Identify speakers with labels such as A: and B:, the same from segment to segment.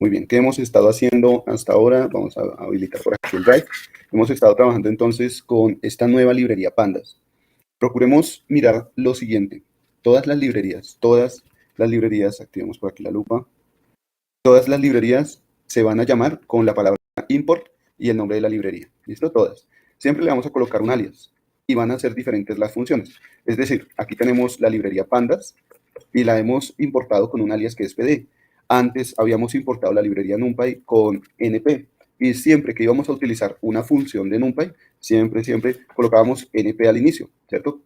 A: Muy bien, ¿qué hemos estado haciendo hasta ahora? Vamos a habilitar por aquí el Drive. Hemos estado trabajando entonces con esta nueva librería Pandas. Procuremos mirar lo siguiente. Todas las librerías, activemos por aquí la lupa. Todas las librerías se van a llamar con la palabra import y el nombre de la librería. ¿Listo? Todas. Siempre le vamos a colocar un alias y van a ser diferentes las funciones. Es decir, aquí tenemos la librería Pandas y la hemos importado con un alias que es PD. Antes habíamos importado la librería NumPy con NP y siempre que íbamos a utilizar una función de NumPy, siempre colocábamos NP al inicio, ¿cierto?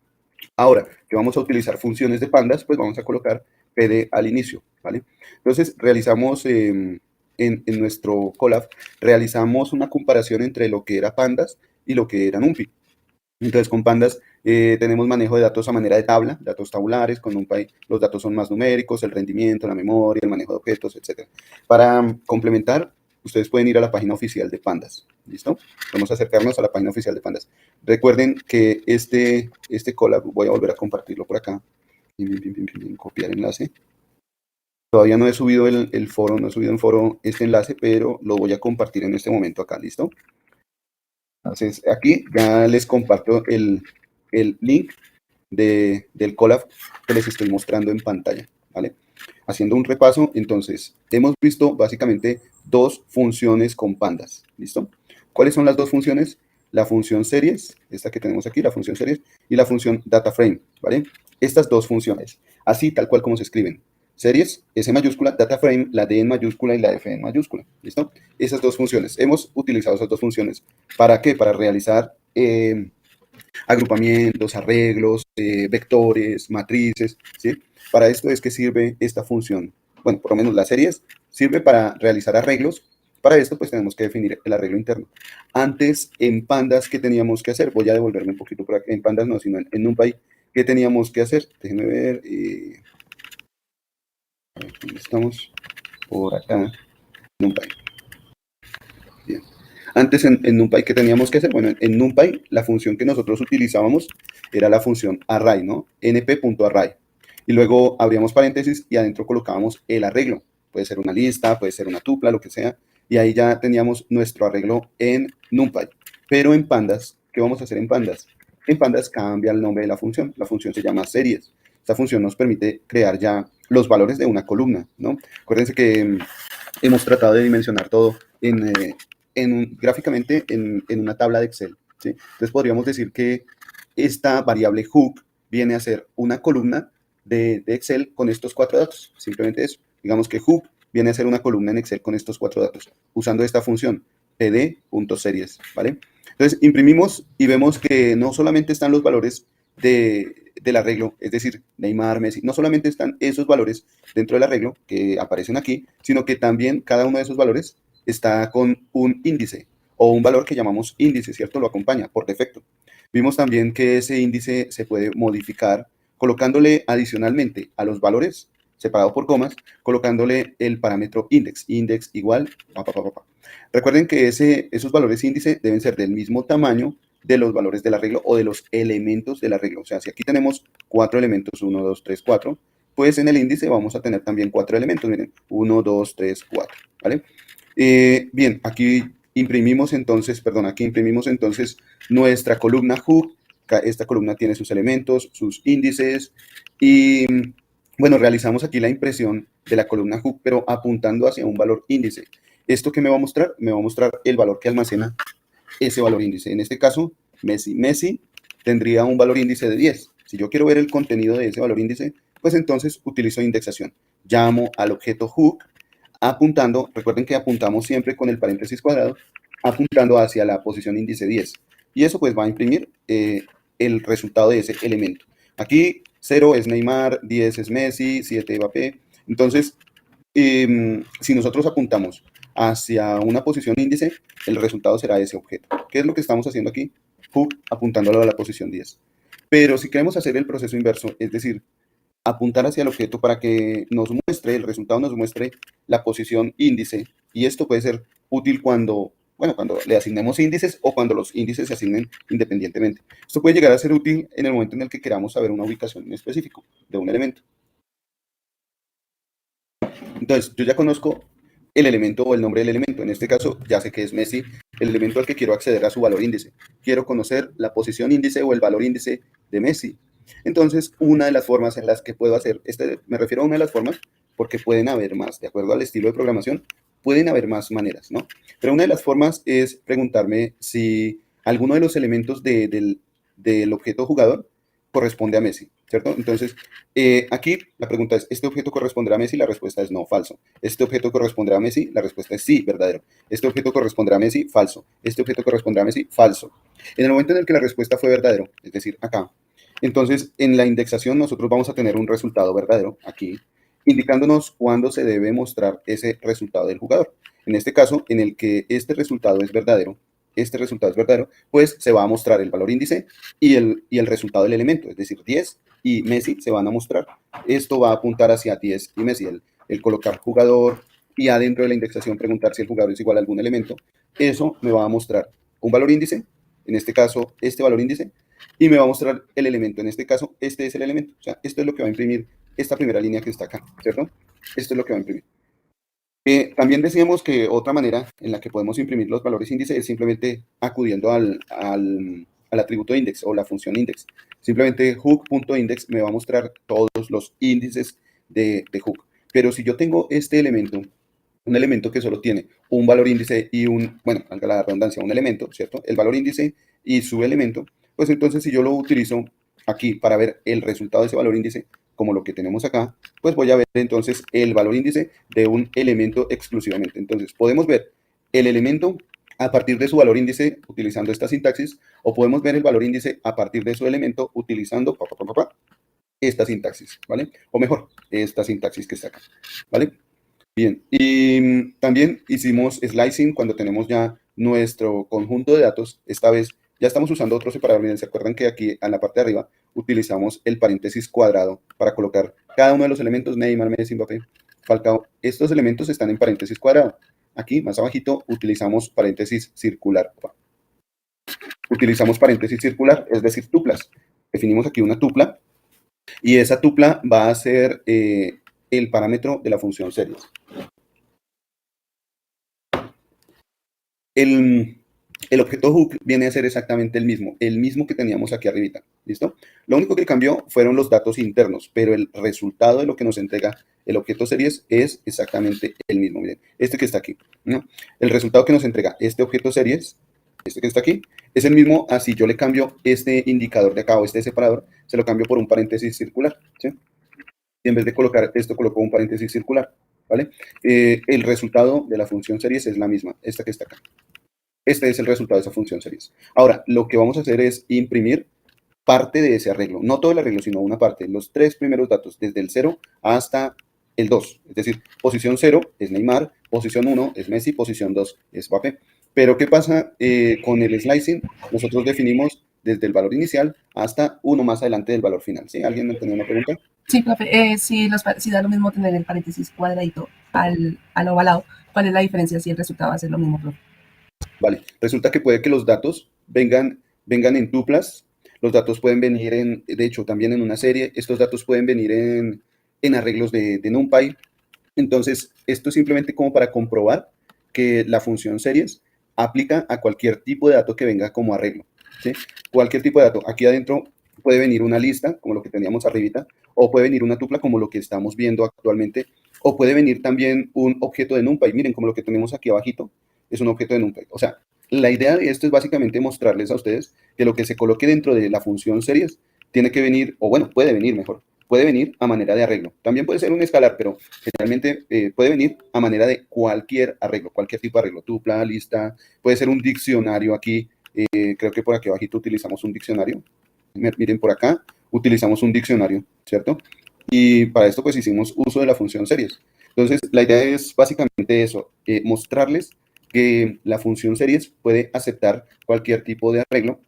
A: Ahora que vamos a utilizar funciones de pandas, pues vamos a colocar PD al inicio, ¿vale? Entonces realizamos en nuestro Colab, realizamos una comparación entre lo que era pandas y lo que era NumPy. Entonces, con Pandas tenemos manejo de datos a manera de tabla, datos tabulares. Con NumPy los datos son más numéricos, el rendimiento, la memoria, el manejo de objetos, etc. Para complementar, ustedes pueden ir a la página oficial de Pandas. ¿Listo? Vamos a acercarnos a la página oficial de Pandas. Recuerden que este collab, voy a volver a compartirlo por acá. Copiar enlace. Todavía no he subido el foro, no he subido en foro este enlace, pero lo voy a compartir en este momento acá. ¿Listo? Entonces, aquí ya les comparto el link del collab que les estoy mostrando en pantalla, ¿vale? Haciendo un repaso, entonces, hemos visto básicamente dos funciones con pandas, ¿listo? ¿Cuáles son las dos funciones? La función series, esta que tenemos aquí, la función series, y la función dataframe, ¿vale? Estas dos funciones, así tal cual como se escriben. Series, S mayúscula, dataframe, la D en mayúscula y la F en mayúscula, ¿listo? Esas dos funciones. Hemos utilizado esas dos funciones. ¿Para qué? Para realizar agrupamientos, arreglos, vectores, matrices, ¿sí? Para esto es que sirve esta función. Bueno, por lo menos las series sirve para realizar arreglos. Para esto, pues tenemos que definir el arreglo interno. Antes, en Pandas, ¿qué teníamos que hacer? Voy a devolverme un poquito por aquí. En Pandas no, sino en NumPy. ¿Qué teníamos que hacer? Déjenme ver. ¿Dónde estamos? Por acá. NumPy. Bien. Antes en NumPy, ¿qué teníamos que hacer? Bueno, en NumPy la función que nosotros utilizábamos era la función array, ¿no? np.array. Y luego abríamos paréntesis y adentro colocábamos el arreglo. Puede ser una lista, puede ser una tupla, lo que sea. Y ahí ya teníamos nuestro arreglo en NumPy. Pero en Pandas, ¿qué vamos a hacer en Pandas? En Pandas cambia el nombre de la función. La función se llama series. Esta función nos permite crear ya los valores de una columna, ¿no? Acuérdense que hemos tratado de dimensionar todo gráficamente en una tabla de Excel, ¿sí? Entonces podríamos decir que esta variable hook viene a ser una columna de Excel con estos cuatro datos, simplemente eso. Digamos que hook viene a ser una columna en Excel con estos cuatro datos, usando esta función pd.series, ¿vale? Entonces imprimimos y vemos que no solamente están los valores del arreglo, es decir, Neymar, Messi, no solamente están esos valores dentro del arreglo que aparecen aquí, sino que también cada uno de esos valores está con un índice o un valor que llamamos índice, ¿cierto? Lo acompaña por defecto. Vimos también que ese índice se puede modificar colocándole adicionalmente a los valores, separado por comas, colocándole el parámetro index, index igual, Recuerden que esos valores índice deben ser del mismo tamaño de los valores del arreglo o de los elementos del arreglo. O sea, si aquí tenemos 4 elementos, 1, 2, 3, 4, pues en el índice vamos a tener también 4 elementos, miren, 1, 2, 3, 4, ¿vale? Bien, aquí imprimimos entonces nuestra columna hook. Esta columna tiene sus elementos, sus índices y, bueno, realizamos aquí la impresión de la columna hook, pero apuntando hacia un valor índice. ¿Esto qué me va a mostrar? Me va a mostrar el valor que almacena ese valor índice. En este caso, Messi tendría un valor índice de 10. Si yo quiero ver el contenido de ese valor índice, pues entonces utilizo indexación. Llamo al objeto hook apuntando, recuerden que apuntamos siempre con el paréntesis cuadrado, apuntando hacia la posición índice 10. Y eso pues va a imprimir el resultado de ese elemento. Aquí 0 es Neymar, 10 es Messi, 7 Mbappé. Entonces, si nosotros apuntamos hacia una posición índice, el resultado será ese objeto. ¿Qué es lo que estamos haciendo aquí? Hook apuntándolo a la posición 10. Pero si queremos hacer el proceso inverso, es decir, apuntar hacia el objeto para que nos muestre, el resultado nos muestre la posición índice, y esto puede ser útil cuando, bueno, cuando le asignemos índices o cuando los índices se asignen independientemente. Esto puede llegar a ser útil en el momento en el que queramos saber una ubicación en específico de un elemento. Entonces, yo ya conozco el elemento o el nombre del elemento. En este caso, ya sé que es Messi, el elemento al que quiero acceder a su valor índice. Quiero conocer la posición índice o el valor índice de Messi. Entonces, una de las formas en las que puedo hacer, me refiero a una de las formas porque pueden haber más, de acuerdo al estilo de programación, pueden haber más maneras, ¿no? Pero una de las formas es preguntarme si alguno de los elementos del objeto jugador corresponde a Messi, ¿cierto? Entonces, aquí la pregunta es, ¿este objeto corresponderá a Messi? La respuesta es no, falso. ¿Este objeto corresponderá a Messi? La respuesta es sí, verdadero. ¿Este objeto corresponderá a Messi? Falso. ¿Este objeto corresponderá a Messi? Falso. En el momento en el que la respuesta fue verdadero, es decir, acá, entonces en la indexación nosotros vamos a tener un resultado verdadero aquí, indicándonos cuándo se debe mostrar ese resultado del jugador. En este caso, en el que este resultado es verdadero, pues se va a mostrar el valor índice y el resultado del elemento, es decir, 10 y Messi se van a mostrar. Esto va a apuntar hacia 10 y Messi, el colocar jugador y adentro de la indexación preguntar si el jugador es igual a algún elemento. Eso me va a mostrar un valor índice, en este caso este valor índice, y me va a mostrar el elemento. En este caso, este es el elemento. O sea, esto es lo que va a imprimir esta primera línea que está acá, ¿cierto? Esto es lo que va a imprimir. También decíamos que otra manera en la que podemos imprimir los valores índice es simplemente acudiendo al atributo index o la función index. Simplemente hook.index me va a mostrar todos los índices de hook. Pero si yo tengo este elemento, un elemento que solo tiene un valor índice y bueno, valga la redundancia, un elemento, ¿cierto? El valor índice y su elemento, pues entonces si yo lo utilizo aquí para ver el resultado de ese valor índice, como lo que tenemos acá, pues voy a ver entonces el valor índice de un elemento exclusivamente. Entonces podemos ver el elemento a partir de su valor índice utilizando esta sintaxis, o podemos ver el valor índice a partir de su elemento utilizando esta sintaxis, ¿vale? O mejor, esta sintaxis que está acá, ¿vale? Bien, y también hicimos slicing cuando tenemos ya nuestro conjunto de datos. Esta vez ya estamos usando otro separador. Miren, ¿se acuerdan que aquí en la parte de arriba utilizamos el paréntesis cuadrado para colocar cada uno de los elementos? Neymar, Messi, Mbappé, Falcao. Estos elementos están en paréntesis cuadrado. Aquí, más abajito, utilizamos paréntesis circular. Utilizamos paréntesis circular, es decir, tuplas. Definimos aquí una tupla y esa tupla va a ser el parámetro de la función series. El objeto hook viene a ser exactamente el mismo que teníamos aquí arribita, ¿listo? Lo único que cambió fueron los datos internos, pero el resultado de lo que nos entrega el objeto series es exactamente el mismo. Miren, este que está aquí, ¿no? El resultado que nos entrega este objeto series, este que está aquí, es el mismo así yo le cambio este indicador de acá o este separador, se lo cambio por un paréntesis circular, ¿sí? Y en vez de colocar esto, coloco un paréntesis circular, ¿vale? El resultado de la función series es la misma, esta que está acá. Este es el resultado de esa función series. Ahora, lo que vamos a hacer es imprimir parte de ese arreglo. No todo el arreglo, sino una parte. Los 3 primeros datos, desde el 0 hasta el 2. Es decir, posición 0 es Neymar, posición 1 es Messi, posición 2 es Mbappé. Pero, ¿qué pasa con el slicing? Nosotros definimos desde el valor inicial hasta uno más adelante del valor final. ¿Sí? ¿Alguien me entendió una pregunta?
B: Sí, profe, si da lo mismo tener el paréntesis cuadradito al ovalado, ¿cuál es la diferencia si el resultado va a ser lo mismo, profe?
A: Vale, resulta que puede que los datos vengan en tuplas, los datos pueden venir de hecho, también en una serie, estos datos pueden venir en arreglos de NumPy. Entonces, esto es simplemente como para comprobar que la función series aplica a cualquier tipo de dato que venga como arreglo, ¿sí? Cualquier tipo de dato. Aquí adentro puede venir una lista, como lo que teníamos arribita, o puede venir una tupla, como lo que estamos viendo actualmente, o puede venir también un objeto de NumPy. Miren, como lo que tenemos aquí abajito, es un objeto de NumPy. O sea, la idea de esto es básicamente mostrarles a ustedes que lo que se coloque dentro de la función series tiene que venir, o bueno, puede venir mejor, puede venir a manera de arreglo. También puede ser un escalar, pero generalmente puede venir a manera de cualquier arreglo, cualquier tipo de arreglo, tupla, lista, puede ser un diccionario aquí, creo que por aquí abajito utilizamos un diccionario. Miren por acá, utilizamos un diccionario, ¿cierto? Y para esto pues hicimos uso de la función series. Entonces, la idea es básicamente eso, mostrarles que la función series puede aceptar cualquier tipo de arreglo.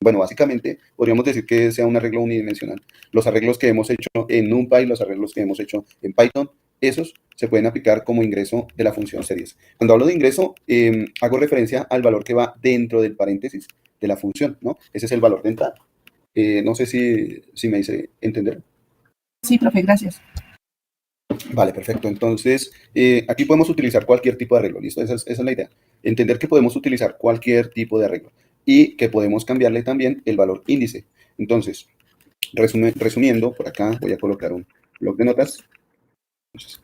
A: Bueno, básicamente podríamos decir que sea un arreglo unidimensional. Los arreglos que hemos hecho en NumPy, los arreglos que hemos hecho en Python, esos se pueden aplicar como ingreso de la función series. Cuando hablo de ingreso, hago referencia al valor que va dentro del paréntesis de la función, ¿no? Ese es el valor de entrada. No sé si me hice entender.
B: Sí, profe, gracias.
A: Vale, perfecto. Entonces, aquí podemos utilizar cualquier tipo de arreglo, ¿listo? Esa es la idea. Entender que podemos utilizar cualquier tipo de arreglo y que podemos cambiarle también el valor índice. Entonces, resumiendo, por acá voy a colocar un bloc de notas. Entonces,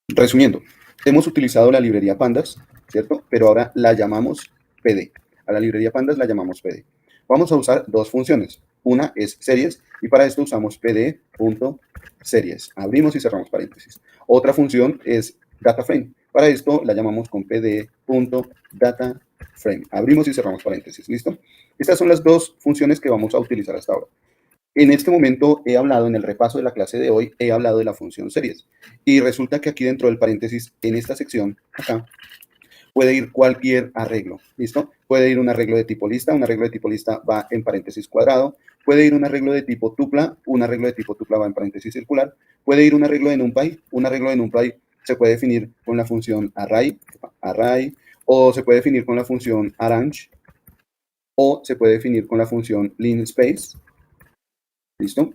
A: resumiendo, hemos utilizado la librería Pandas, ¿cierto? Pero ahora la llamamos PD. A la librería Pandas la llamamos PD. Vamos a usar dos funciones. Una es series y para esto usamos pd.series. Abrimos y cerramos paréntesis. Otra función es dataframe. Para esto la llamamos con pd.dataframe. Abrimos y cerramos paréntesis. ¿Listo? Estas son las dos funciones que vamos a utilizar hasta ahora. En este momento he hablado, en el repaso de la clase de hoy, he hablado de la función series. Y resulta que aquí dentro del paréntesis, en esta sección, acá, puede ir cualquier arreglo, ¿listo? Puede ir un arreglo de tipo lista, un arreglo de tipo lista va en paréntesis cuadrado, puede ir un arreglo de tipo tupla, un arreglo de tipo tupla va en paréntesis circular, puede ir un arreglo de NumPy, un arreglo de NumPy se puede definir con la función array, o se puede definir con la función arrange, o se puede definir con la función linspace, ¿listo?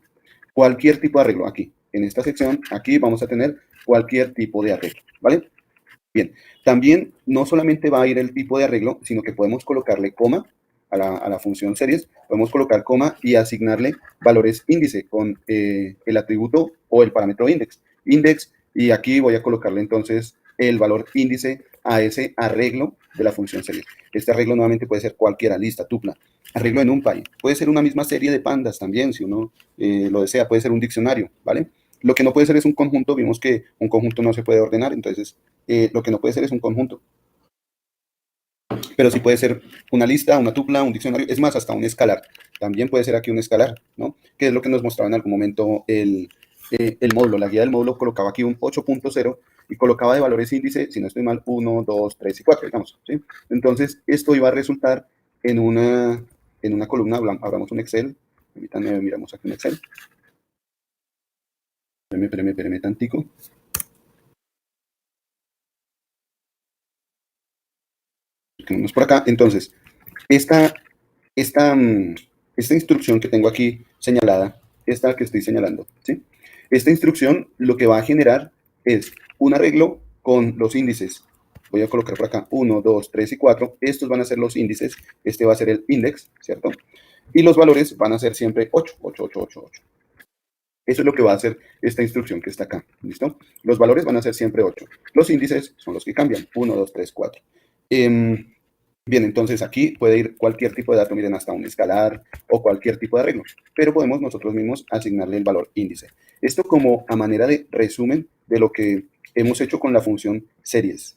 A: Cualquier tipo de arreglo aquí. En esta sección, aquí vamos a tener cualquier tipo de arreglo, ¿vale? Bien, también no solamente va a ir el tipo de arreglo, sino que podemos colocarle coma a la función series, podemos colocar coma y asignarle valores índice con el atributo o el parámetro index. Index, y aquí voy a colocarle entonces el valor índice a ese arreglo de la función series. Este arreglo nuevamente puede ser cualquiera, lista, tupla, arreglo en NumPy, puede ser una misma serie de pandas también, si uno lo desea, puede ser un diccionario, ¿vale? Lo que no puede ser es un conjunto, vimos que un conjunto no se puede ordenar, entonces lo que no puede ser es un conjunto. Pero sí puede ser una lista, una tupla, un diccionario, es más, hasta un escalar. También puede ser aquí un escalar, ¿no? Que es lo que nos mostraba en algún momento el módulo. La guía del módulo colocaba aquí un 8.0 y colocaba de valores índice, si no estoy mal, 1, 2, 3 y 4, digamos. ¿Sí? Entonces, esto iba a resultar en una columna, abramos un Excel. Permítanme, miramos aquí un Excel. Espérame tantico. Tenemos por acá. Entonces, esta instrucción que tengo aquí señalada, esta que estoy señalando, ¿sí? Esta instrucción lo que va a generar es un arreglo con los índices. Voy a colocar por acá 1, 2, 3 y 4. Estos van a ser los índices. Este va a ser el index, ¿cierto? Y los valores van a ser siempre 8, 8, 8, 8, 8. Eso es lo que va a hacer esta instrucción que está acá, ¿listo? Los valores van a ser siempre 8. Los índices son los que cambian, 1, 2, 3, 4. Bien, entonces aquí puede ir cualquier tipo de dato, miren, hasta un escalar o cualquier tipo de arreglo, pero podemos nosotros mismos asignarle el valor índice. Esto como a manera de resumen de lo que hemos hecho con la función series,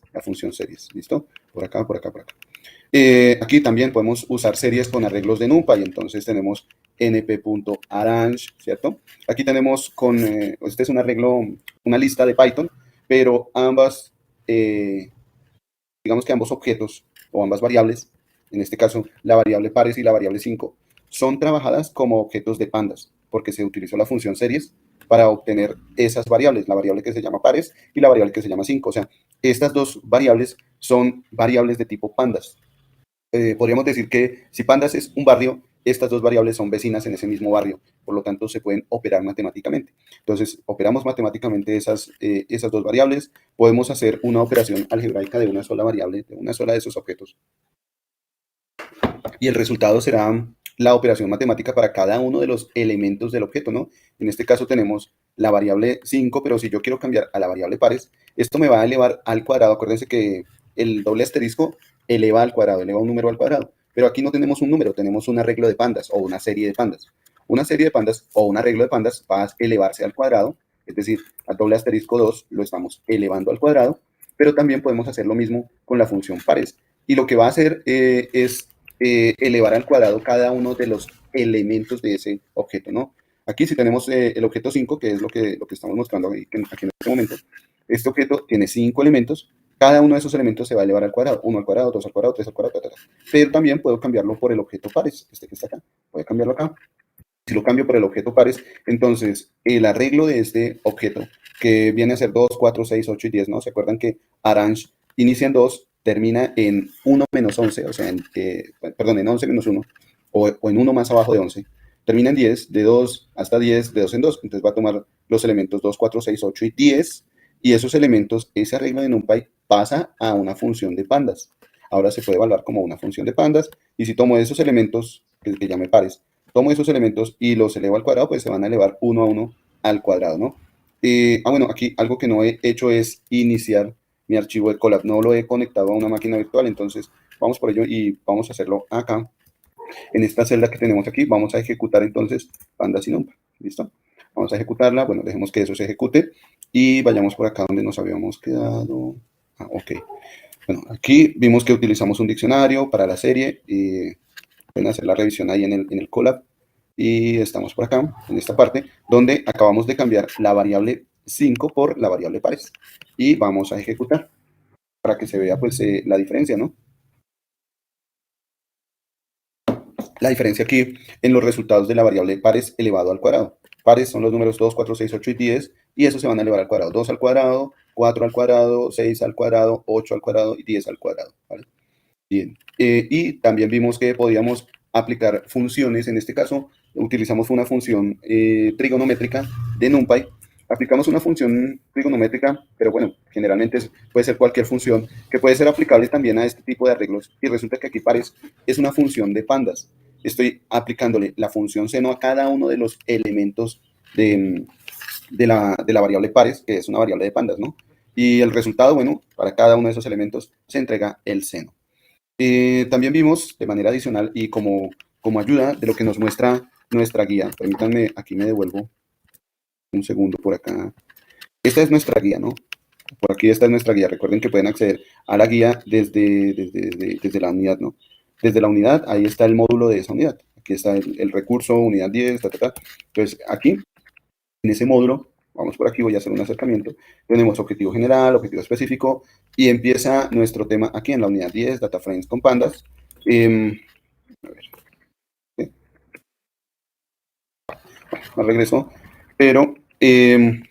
A: ¿listo? Por acá, por acá, por acá. Aquí también podemos usar series con arreglos de NumPy, entonces tenemos np.arrange, ¿cierto? Aquí tenemos este es un arreglo, una lista de Python, pero digamos que ambos objetos o ambas variables, en este caso la variable pares y la variable 5, son trabajadas como objetos de pandas, porque se utilizó la función series para obtener esas variables, la variable que se llama pares y la variable que se llama 5. O sea, estas dos variables son variables de tipo pandas. Podríamos decir que si pandas es un barrio, estas dos variables son vecinas en ese mismo barrio, por lo tanto se pueden operar matemáticamente. Entonces, operamos matemáticamente esas dos variables, podemos hacer una operación algebraica de una sola variable, de una sola de esos objetos, y el resultado será la operación matemática para cada uno de los elementos del objeto, ¿no? En este caso tenemos la variable 5, pero si yo quiero cambiar a la variable pares, esto me va a elevar al cuadrado. Acuérdense que el doble asterisco eleva al cuadrado, eleva un número al cuadrado. Pero aquí no tenemos un número, tenemos un arreglo de pandas o una serie de pandas. Una serie de pandas o un arreglo de pandas va a elevarse al cuadrado, es decir, al doble asterisco 2 lo estamos elevando al cuadrado, pero también podemos hacer lo mismo con la función pares. Y lo que va a hacer es elevar al cuadrado cada uno de los elementos de ese objeto, ¿no? Aquí si tenemos el objeto 5, que es lo que estamos mostrando aquí en este momento, este objeto tiene 5 elementos, cada uno de esos elementos se va a elevar al cuadrado, 1 al cuadrado, 2 al cuadrado, 3 al cuadrado, etc. Pero también puedo cambiarlo por el objeto pares, este que está acá, voy a cambiarlo acá. Si lo cambio por el objeto pares, entonces el arreglo de este objeto, que viene a ser 2, 4, 6, 8 y 10, ¿no? ¿Se acuerdan que arrange inicia en 2, termina en 1 menos 11, o sea, en 11 menos 1, o en 1 más abajo de 11, termina en 10, de 2 hasta 10, de 2 en 2, entonces va a tomar los elementos 2, 4, 6, 8 y 10, y esos elementos, ese arreglo de NumPy pasa a una función de pandas. Ahora se puede evaluar como una función de pandas, y si tomo esos elementos, que llame pares, tomo esos elementos y los elevo al cuadrado, pues se van a elevar uno a uno al cuadrado, ¿no? Bueno, aquí algo que no he hecho es iniciar mi archivo de Colab, no lo he conectado a una máquina virtual, entonces vamos por ello y vamos a hacerlo acá. En esta celda que tenemos aquí, vamos a ejecutar entonces pandas y NumPy, ¿listo? Vamos a ejecutarla, bueno, dejemos que eso se ejecute y vayamos por acá donde nos habíamos quedado. Ok. Bueno, aquí vimos que utilizamos un diccionario para la serie y pueden hacer la revisión ahí en el Colab. Y estamos por acá, en esta parte, donde acabamos de cambiar la variable 5 por la variable pares. Y vamos a ejecutar para que se vea pues la diferencia, ¿no? La diferencia aquí en los resultados de la variable pares elevado al cuadrado. Pares son los números 2, 4, 6, 8 y 10, y esos se van a elevar al cuadrado. 2 al cuadrado, 4 al cuadrado, 6 al cuadrado, 8 al cuadrado y 10 al cuadrado, ¿vale? Bien. Y también vimos que podíamos aplicar funciones. En este caso, utilizamos una función trigonométrica de NumPy. Aplicamos una función trigonométrica, pero bueno, generalmente puede ser cualquier función que puede ser aplicable también a este tipo de arreglos. Y resulta que aquí pares es una función de pandas. Estoy aplicándole la función seno a cada uno de los elementos de la variable pares, que es una variable de pandas, ¿no? Y el resultado, bueno, para cada uno de esos elementos se entrega el seno. También vimos de manera adicional y como ayuda de lo que nos muestra nuestra guía. Permítanme, aquí me devuelvo un segundo por acá. Esta es nuestra guía, ¿no? Por aquí esta es nuestra guía. Recuerden que pueden acceder a la guía desde la unidad, ¿no? Desde la unidad, ahí está el módulo de esa unidad. Aquí está el recurso, unidad 10, Entonces, aquí, en ese módulo, vamos por aquí, voy a hacer un acercamiento. Tenemos objetivo general, objetivo específico, y empieza nuestro tema aquí en la unidad 10, Data Frames con Pandas. A ver, ¿sí? Bueno, regreso, pero en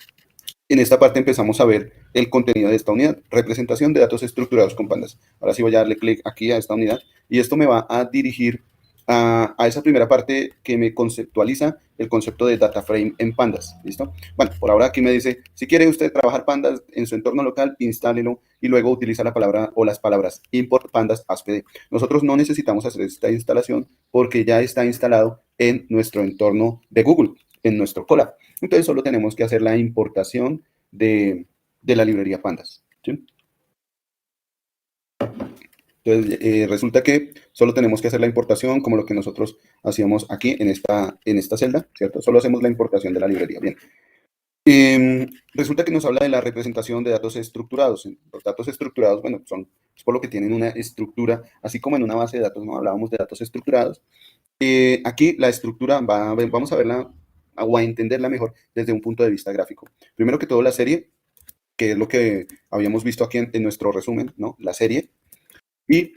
A: esta parte empezamos a ver el contenido de esta unidad, representación de datos estructurados con pandas. Ahora sí voy a darle clic aquí a esta unidad y esto me va a dirigir a esa primera parte que me conceptualiza el concepto de data frame en pandas, ¿listo? Bueno, por ahora aquí me dice, si quiere usted trabajar pandas en su entorno local, instálelo y luego utiliza la palabra o las palabras import pandas ASPD. Nosotros no necesitamos hacer esta instalación porque ya está instalado en nuestro entorno de Google, en nuestro Colab. Entonces solo tenemos que hacer la importación de la librería pandas, ¿sí? Entonces, resulta que solo tenemos que hacer la importación como lo que nosotros hacíamos aquí en esta celda, ¿cierto? Solo hacemos la importación de la librería. Bien. Resulta que nos habla de la representación de datos estructurados. Los datos estructurados, bueno, es por lo que tienen una estructura, así como en una base de datos, ¿no? Hablábamos de datos estructurados. Aquí la estructura, vamos a verla o a entenderla mejor desde un punto de vista gráfico. Primero que todo, la serie, que es lo que habíamos visto aquí en nuestro resumen, ¿no? La serie. Y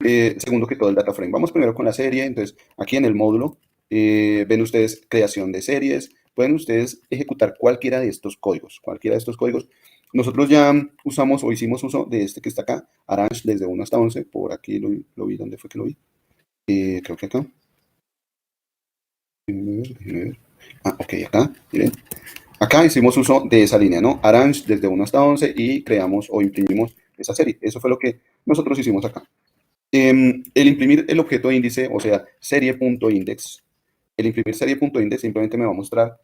A: segundo que todo, el data frame. Vamos primero con la serie. Entonces, aquí en el módulo, ven ustedes creación de series. Pueden ustedes ejecutar cualquiera de estos códigos. Cualquiera de estos códigos. Nosotros ya usamos o hicimos uso de este que está acá, Arrange desde 1 hasta 11. Por aquí lo vi. ¿Dónde fue que lo vi? Creo que acá. Ok, acá, miren. Acá hicimos uso de esa línea, ¿no? Arrange desde 1 hasta 11 y creamos o imprimimos esa serie. Eso fue lo que nosotros hicimos acá. El imprimir el objeto índice, o sea, serie.index, el imprimir serie.index simplemente me va a mostrar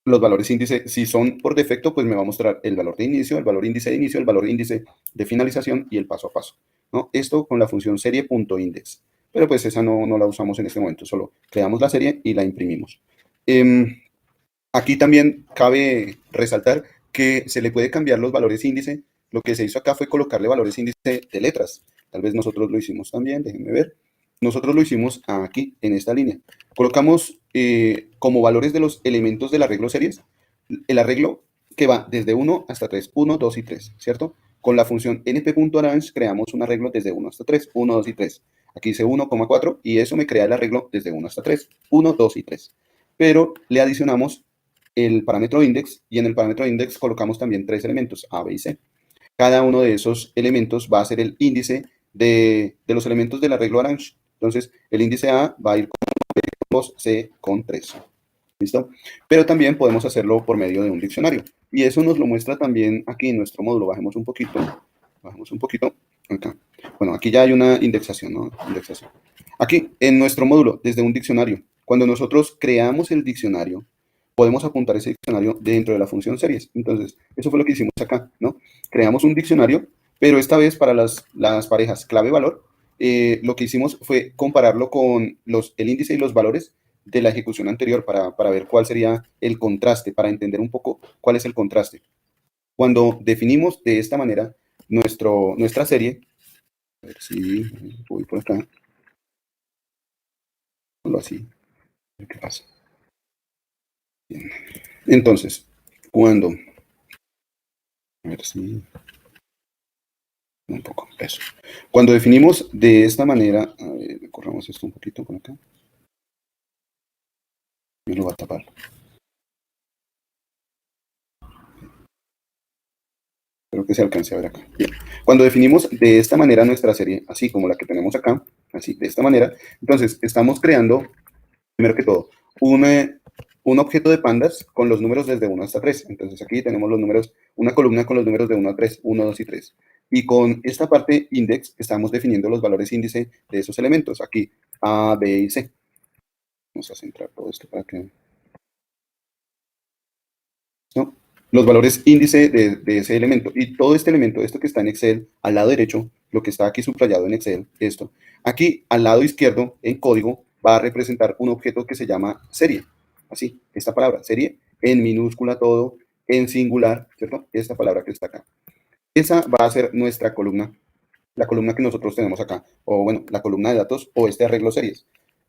A: los valores índice. Si son por defecto, pues me va a mostrar el valor de inicio, el valor índice de inicio, el valor índice de finalización y el paso a paso, ¿no? Esto con la función serie.index. Pero pues esa no la usamos en este momento, solo creamos la serie y la imprimimos. Aquí también cabe resaltar que se le puede cambiar los valores índice. Lo que se hizo acá fue colocarle valores índice de letras. Tal vez nosotros lo hicimos también, déjenme ver. Nosotros lo hicimos aquí, en esta línea. Colocamos como valores de los elementos del arreglo series, el arreglo que va desde 1 hasta 3, 1, 2 y 3, ¿cierto? Con la función np.arrange creamos un arreglo desde 1 hasta 3, 1, 2 y 3. Aquí dice 1,4 y eso me crea el arreglo desde 1 hasta 3, 1, 2 y 3. Pero le adicionamos el parámetro index y en el parámetro index colocamos también 3 elementos, A, B y C. Cada uno de esos elementos va a ser el índice de los elementos del arreglo Arrange. Entonces, el índice A va a ir con 2, C con 3. ¿Listo? Pero también podemos hacerlo por medio de un diccionario. Y eso nos lo muestra también aquí en nuestro módulo. Bajemos un poquito. Acá. Bueno, aquí ya hay una indexación, ¿no? Indexación. Aquí, en nuestro módulo, desde un diccionario. Cuando nosotros creamos el diccionario, podemos apuntar ese diccionario dentro de la función series. Entonces, eso fue lo que hicimos acá, ¿no? Creamos un diccionario, pero esta vez para las parejas clave-valor, lo que hicimos fue compararlo con el índice y los valores de la ejecución anterior para ver cuál sería el contraste, para entender un poco cuál es el contraste. Cuando definimos de esta manera nuestra serie, a ver si voy por acá, así, a ver qué pasa. Bien. Entonces, cuando, a ver si, un poco, eso. Cuando definimos de esta manera, a ver, corramos esto un poquito por acá, me lo va a tapar. Espero que se alcance a ver acá. Bien. Cuando definimos de esta manera nuestra serie, así como la que tenemos acá, así, de esta manera, entonces estamos creando, primero que todo, un objeto de pandas con los números desde 1 hasta 3. Entonces aquí tenemos los números, una columna con los números de 1 a 3, 1, 2 y 3. Y con esta parte index estamos definiendo los valores índice de esos elementos, aquí, A, B y C. Vamos a centrar todo esto para que... ¿no? Los valores índice de ese elemento. Y todo este elemento, esto que está en Excel, al lado derecho, lo que está aquí subrayado en Excel, esto. Aquí, al lado izquierdo, en código, va a representar un objeto que se llama serie. Así, esta palabra, serie, en minúscula todo, en singular, ¿cierto? Esta palabra que está acá. Esa va a ser nuestra columna, la columna que nosotros tenemos acá, o bueno, la columna de datos o este arreglo series.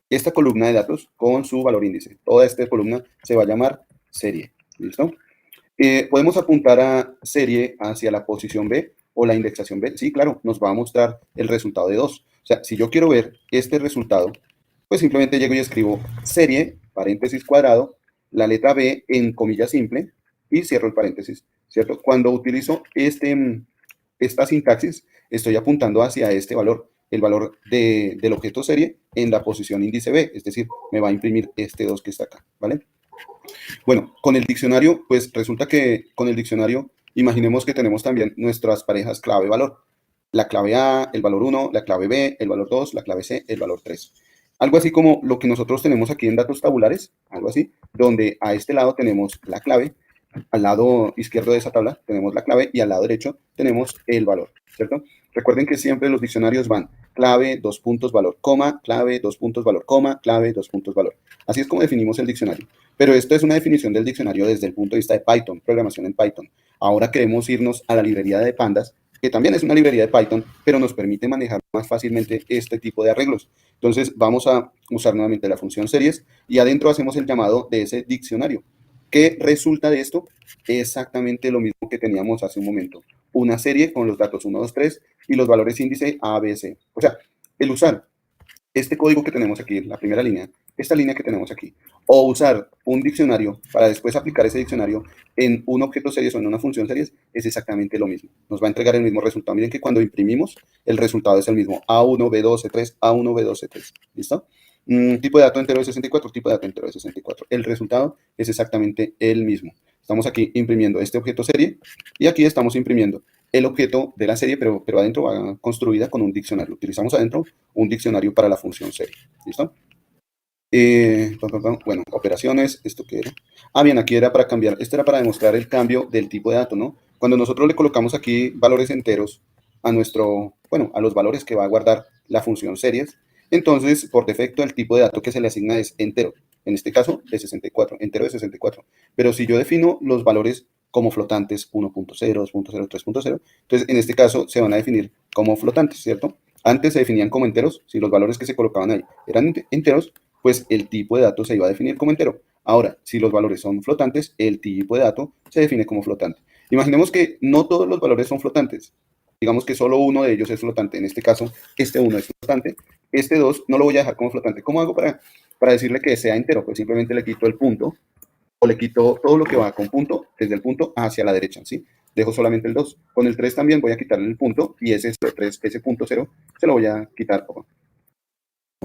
A: Esta columna de datos con su valor índice. Toda esta columna se va a llamar serie. ¿Listo? Podemos apuntar a serie hacia la posición B o la indexación B. Sí, claro, nos va a mostrar el resultado de 2. O sea, si yo quiero ver este resultado, pues simplemente llego y escribo serie, paréntesis cuadrado, la letra B en comilla simple y cierro el paréntesis, ¿cierto? Cuando utilizo esta sintaxis, estoy apuntando hacia este valor, el valor del objeto serie en la posición índice B, es decir, me va a imprimir este 2 que está acá, ¿vale? Bueno, con el diccionario, pues resulta que con el diccionario, imaginemos que tenemos también nuestras parejas clave-valor. La clave A, el valor 1, la clave B, el valor 2, la clave C, el valor 3. Algo así como lo que nosotros tenemos aquí en datos tabulares, algo así, donde a este lado tenemos la clave, al lado izquierdo de esa tabla tenemos la clave y al lado derecho tenemos el valor, ¿cierto? Recuerden que siempre los diccionarios van clave, dos puntos, valor, coma, clave, dos puntos, valor, coma, clave, dos puntos, valor. Así es como definimos el diccionario. Pero esto es una definición del diccionario desde el punto de vista de Python, programación en Python. Ahora queremos irnos a la librería de pandas, que también es una librería de Python, pero nos permite manejar más fácilmente este tipo de arreglos. Entonces vamos a usar nuevamente la función series y adentro hacemos el llamado de ese diccionario. ¿Qué resulta de esto? Exactamente lo mismo que teníamos hace un momento. Una serie con los datos 1, 2, 3 y los valores índice A, B, C. O sea, el usar este código que tenemos aquí, la primera línea, esta línea que tenemos aquí, o usar un diccionario para después aplicar ese diccionario en un objeto series o en una función series, es exactamente lo mismo. Nos va a entregar el mismo resultado. Miren que cuando imprimimos, el resultado es el mismo. A1, B2, C3, A1, B2, C3. ¿Listo? Tipo de dato entero de 64, tipo de dato entero de 64. El resultado es exactamente el mismo. Estamos aquí imprimiendo este objeto serie y aquí estamos imprimiendo el objeto de la serie, pero adentro va construida con un diccionario. Utilizamos adentro un diccionario para la función serie. ¿Listo? Bueno, operaciones, ¿esto qué era? Ah, bien, aquí era para cambiar, esto era para demostrar el cambio del tipo de dato, ¿no? Cuando nosotros le colocamos aquí valores enteros a a los valores que va a guardar la función series, entonces, por defecto, el tipo de dato que se le asigna es entero. En este caso, de 64, entero de 64. Pero si yo defino los valores como flotantes 1.0, 2.0, 3.0, entonces en este caso se van a definir como flotantes, ¿cierto? Antes se definían como enteros, si los valores que se colocaban ahí eran enteros, pues el tipo de dato se iba a definir como entero. Ahora, si los valores son flotantes, el tipo de dato se define como flotante. Imaginemos que no todos los valores son flotantes. Digamos que solo uno de ellos es flotante. En este caso, este 1 es flotante. Este 2 no lo voy a dejar como flotante. ¿Cómo hago para decirle que sea entero? Pues simplemente le quito el punto o le quito todo lo que va con punto, desde el punto hacia la derecha, ¿sí? Dejo solamente el 2. Con el 3 también voy a quitarle el punto y ese 3, ese punto 0, se lo voy a quitar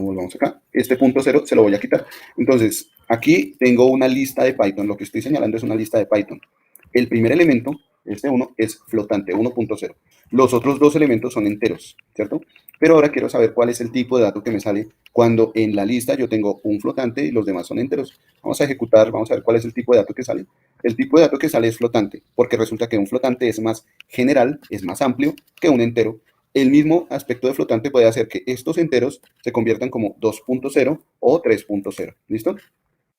A: Volvamos acá. Este punto 0 se lo voy a quitar. Entonces, aquí tengo una lista de Python. Lo que estoy señalando es una lista de Python. El primer elemento, este 1, es flotante, 1.0. Los otros dos elementos son enteros, ¿cierto? Pero ahora quiero saber cuál es el tipo de dato que me sale cuando en la lista yo tengo un flotante y los demás son enteros. Vamos a ejecutar, vamos a ver cuál es el tipo de dato que sale. El tipo de dato que sale es flotante, porque resulta que un flotante es más general, es más amplio que un entero. El mismo aspecto de flotante puede hacer que estos enteros se conviertan como 2.0 o 3.0. ¿Listo?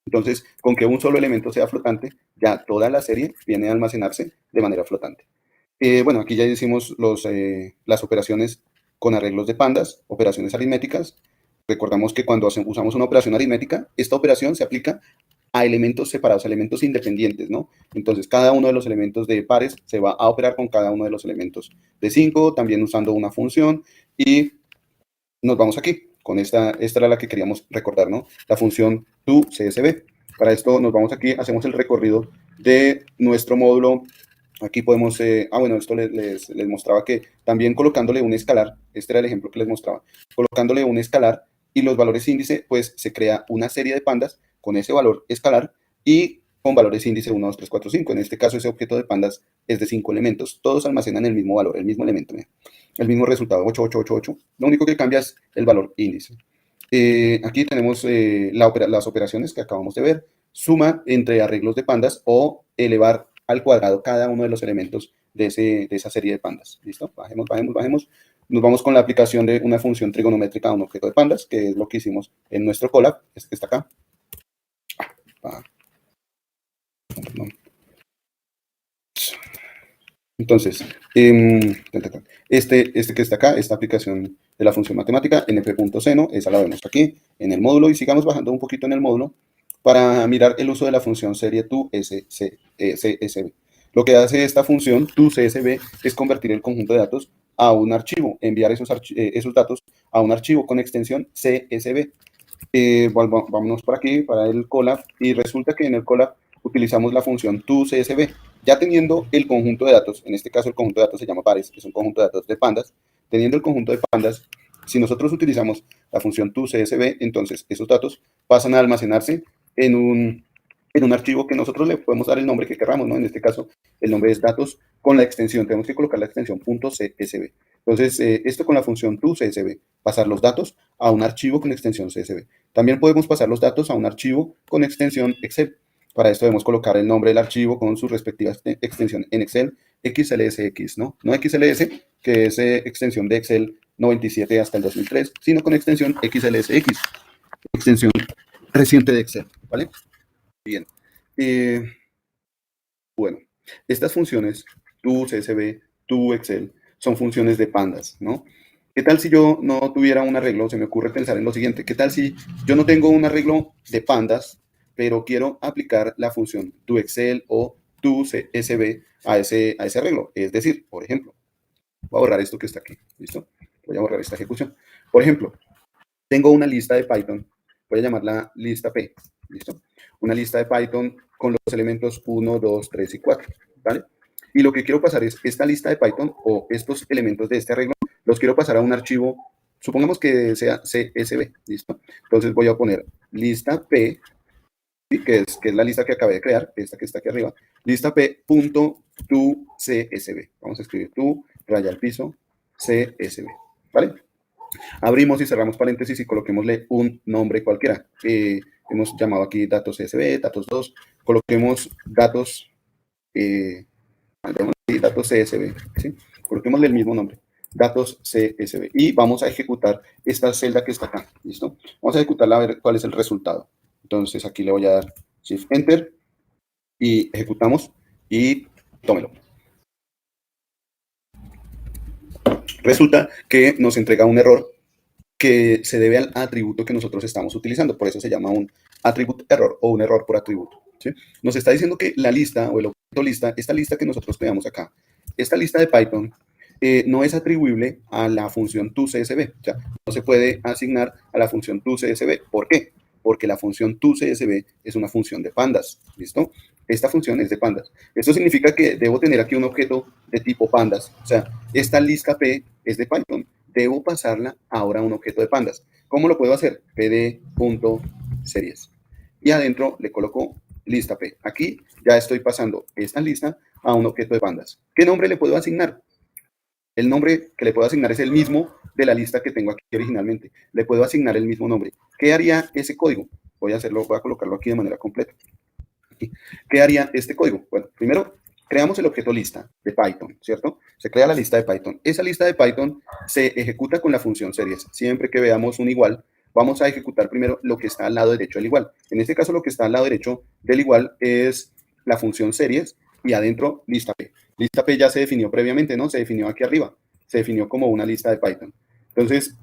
A: Entonces, con que un solo elemento sea flotante, ya toda la serie viene a almacenarse de manera flotante. Bueno, aquí ya hicimos las operaciones con arreglos de pandas, operaciones aritméticas. Recordamos que cuando usamos una operación aritmética, esta operación se aplica a elementos separados, a elementos independientes, ¿no? Entonces, cada uno de los elementos de pares se va a operar con cada uno de los elementos de 5, también usando una función, y nos vamos aquí, con esta era la que queríamos recordar, ¿no? La función toCSV. Para esto nos vamos aquí, hacemos el recorrido de nuestro módulo. Aquí podemos, bueno, esto les mostraba que también colocándole un escalar, este era el ejemplo que les mostraba, colocándole un escalar y los valores índice, pues se crea una serie de pandas con ese valor escalar y con valores índice 1, 2, 3, 4, 5. En este caso, ese objeto de pandas es de 5 elementos. Todos almacenan el mismo valor, el mismo elemento, el mismo resultado, 8, 8, 8, 8. Lo único que cambia es el valor índice. Aquí tenemos las operaciones que acabamos de ver. Suma entre arreglos de pandas o elevar al cuadrado cada uno de los elementos de esa serie de pandas. ¿Listo? Bajemos, bajemos, bajemos. Nos vamos con la aplicación de una función trigonométrica a un objeto de pandas, que es lo que hicimos en nuestro Colab, este que está acá. Entonces, este que está acá, esta aplicación de la función matemática, np.seno, esa la vemos aquí en el módulo, y sigamos bajando un poquito en el módulo para mirar el uso de la función serie toCSV. Lo que hace esta función toCSV es convertir el conjunto de datos a un archivo, enviar esos datos a un archivo con extensión CSV. Vámonos por aquí, para el Colab, y resulta que en el Colab utilizamos la función toCSV. Ya teniendo el conjunto de datos, en este caso el conjunto de datos se llama pares, es un conjunto de datos de pandas, teniendo el conjunto de pandas, si nosotros utilizamos la función toCSV, entonces esos datos pasan a almacenarse en un archivo que nosotros le podemos dar el nombre que queramos, ¿no? En este caso, el nombre es datos con la extensión, tenemos que colocar la extensión .csv. Entonces, esto con la función toCSV, pasar los datos a un archivo con extensión CSV. También podemos pasar los datos a un archivo con extensión Excel. Para esto debemos colocar el nombre del archivo con su respectiva extensión en Excel, XLSX, ¿no? No XLS, que es extensión de Excel 97 hasta el 2003, sino con extensión XLSX, extensión reciente de Excel, ¿vale? Bien. Bueno, estas funciones, toCSV, toExcel, son funciones de pandas, ¿no? ¿Qué tal si yo no tuviera un arreglo? Se me ocurre pensar en lo siguiente. ¿Qué tal si yo no tengo un arreglo de pandas, pero quiero aplicar la función toExcel o toCSV a ese arreglo? Es decir, por ejemplo, voy a borrar esto que está aquí, ¿listo? Voy a borrar esta ejecución. Por ejemplo, tengo una lista de Python, voy a llamarla lista P, ¿listo? Una lista de Python con los elementos 1, 2, 3 y 4, ¿vale? Y lo que quiero pasar es esta lista de Python o estos elementos de este arreglo, los quiero pasar a un archivo, supongamos que sea CSV, ¿listo? Entonces voy a poner lista P, ¿sí? que es la lista que acabé de crear, esta que está aquí arriba, lista P.toCSV. Vamos a escribir tu, raya al piso, CSV, ¿vale? Abrimos y cerramos paréntesis y coloquémosle un nombre cualquiera. Hemos llamado aquí datos CSV, datos 2, coloquemos datos, datos CSV, ¿sí? Coloquémosle el mismo nombre, datos CSV, y vamos a ejecutar esta celda que está acá, ¿listo? Vamos a ejecutarla a ver cuál es el resultado. Entonces aquí le voy a dar Shift Enter y ejecutamos y tómelo. Resulta que nos entrega un error que se debe al atributo que nosotros estamos utilizando. Por eso se llama un attribute error o un error por atributo, ¿sí? Nos está diciendo que la lista o el objeto lista, esta lista que nosotros creamos acá, esta lista de Python, no es atribuible a la función toCSV. O sea, no se puede asignar a la función toCSV. ¿Por qué? Porque la función toCSV es una función de pandas, ¿listo? Esta función es de pandas. Esto significa que debo tener aquí un objeto de tipo pandas. O sea, esta lista P es de Python. debo pasarla ahora a un objeto de pandas. ¿Cómo lo puedo hacer? pd.series. Y adentro le coloco lista P. Aquí ya estoy pasando esta lista a un objeto de pandas. ¿Qué nombre le puedo asignar? El nombre que le puedo asignar es el mismo de la lista que tengo aquí originalmente. Le puedo asignar el mismo nombre. ¿Qué haría ese código? Voy a colocarlo aquí de manera completa. ¿Qué haría este código? Bueno, primero creamos el objeto lista de Python, ¿cierto? Se crea la lista de Python. Esa lista de Python se ejecuta con la función series. Siempre que veamos un igual, vamos a ejecutar primero lo que está al lado derecho del igual. En este caso, lo que está al lado derecho del igual es la función series y adentro lista P. Lista P ya se definió previamente, ¿no? Se definió aquí arriba. Se definió como una lista de Python. Entonces,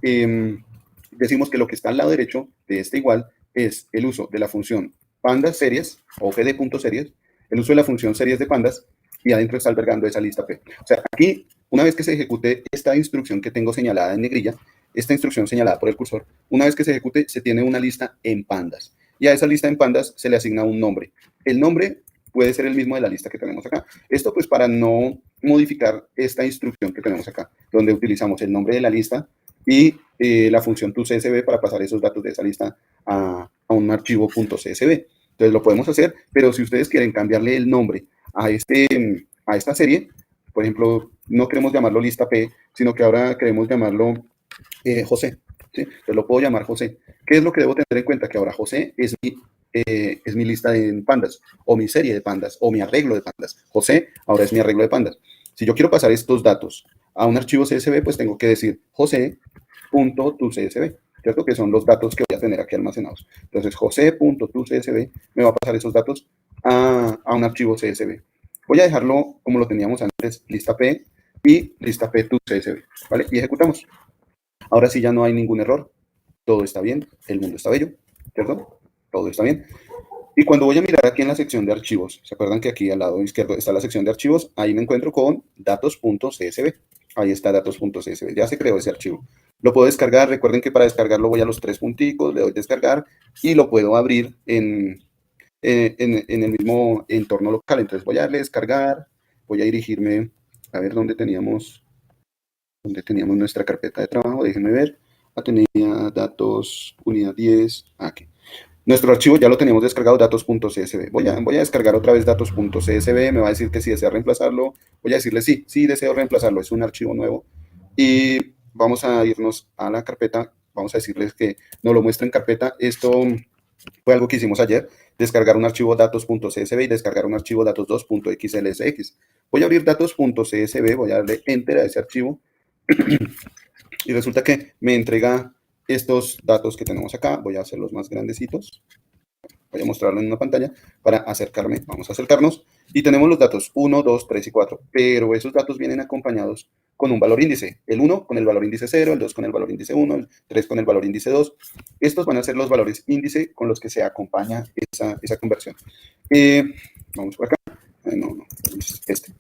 A: decimos que lo que está al lado derecho de este igual es el uso de la función pandas series o pd.series, el uso de la función series de pandas y adentro está albergando esa lista P. O sea, aquí, una vez que se ejecute esta instrucción que tengo señalada en negrilla, esta instrucción señalada por el cursor, una vez que se ejecute, se tiene una lista en pandas. Y a esa lista en pandas se le asigna un nombre. El nombre puede ser el mismo de la lista que tenemos acá. Esto pues para no modificar esta instrucción que tenemos acá, donde utilizamos el nombre de la lista y la función toCSV para pasar esos datos de esa lista a un archivo .csv. Entonces lo podemos hacer, pero si ustedes quieren cambiarle el nombre a esta serie, por ejemplo, no queremos llamarlo lista P, sino que ahora queremos llamarlo José. ¿Sí? Entonces lo puedo llamar José. ¿Qué es lo que debo tener en cuenta? Que ahora José es mi lista de pandas, o mi serie de pandas, o mi arreglo de pandas. José ahora es mi arreglo de pandas. Si yo quiero pasar estos datos a un archivo CSV, pues tengo que decir José.toCSV, ¿cierto? Que son los datos que voy a tener aquí almacenados. Entonces, José.toCSV me va a pasar esos datos a un archivo CSV. Voy a dejarlo como lo teníamos antes, lista P y lista P.toCSV, ¿vale? Y ejecutamos. Ahora sí ya no hay ningún error. Todo está bien, el mundo está bello, ¿cierto? Todo está bien. Y cuando voy a mirar aquí en la sección de archivos, ¿se acuerdan que aquí al lado izquierdo está la sección de archivos? Ahí me encuentro con datos.csv. Ahí está datos.csv. Ya se creó ese archivo. Lo puedo descargar. Recuerden que para descargarlo voy a los tres punticos, le doy descargar y lo puedo abrir en el mismo entorno local. Entonces voy a darle descargar, voy a dirigirme a ver dónde teníamos nuestra carpeta de trabajo. Déjenme ver. Tenía datos, unidad 10. Aquí. Nuestro archivo ya lo teníamos descargado, datos.csv. Voy a descargar otra vez datos.csv. Me va a decir que si desea reemplazarlo. Voy a decirle sí deseo reemplazarlo. Es un archivo nuevo. Y vamos a irnos a la carpeta. Vamos a decirles que nos lo muestra en carpeta. Esto fue algo que hicimos ayer. Descargar un archivo datos.csv y descargar un archivo datos2.xlsx. Voy a abrir datos.csv. Voy a darle enter a ese archivo. Y resulta que me entrega estos datos que tenemos acá. Voy a hacerlos más grandecitos. Voy a mostrarlo en una pantalla para acercarme. Vamos a acercarnos. Y tenemos los datos 1, 2, 3 y 4. Pero esos datos vienen acompañados con un valor índice. El 1 con el valor índice 0, el 2 con el valor índice 1, el 3 con el valor índice 2. Estos van a ser los valores índice con los que se acompaña esa conversión. Vamos por acá. No, este.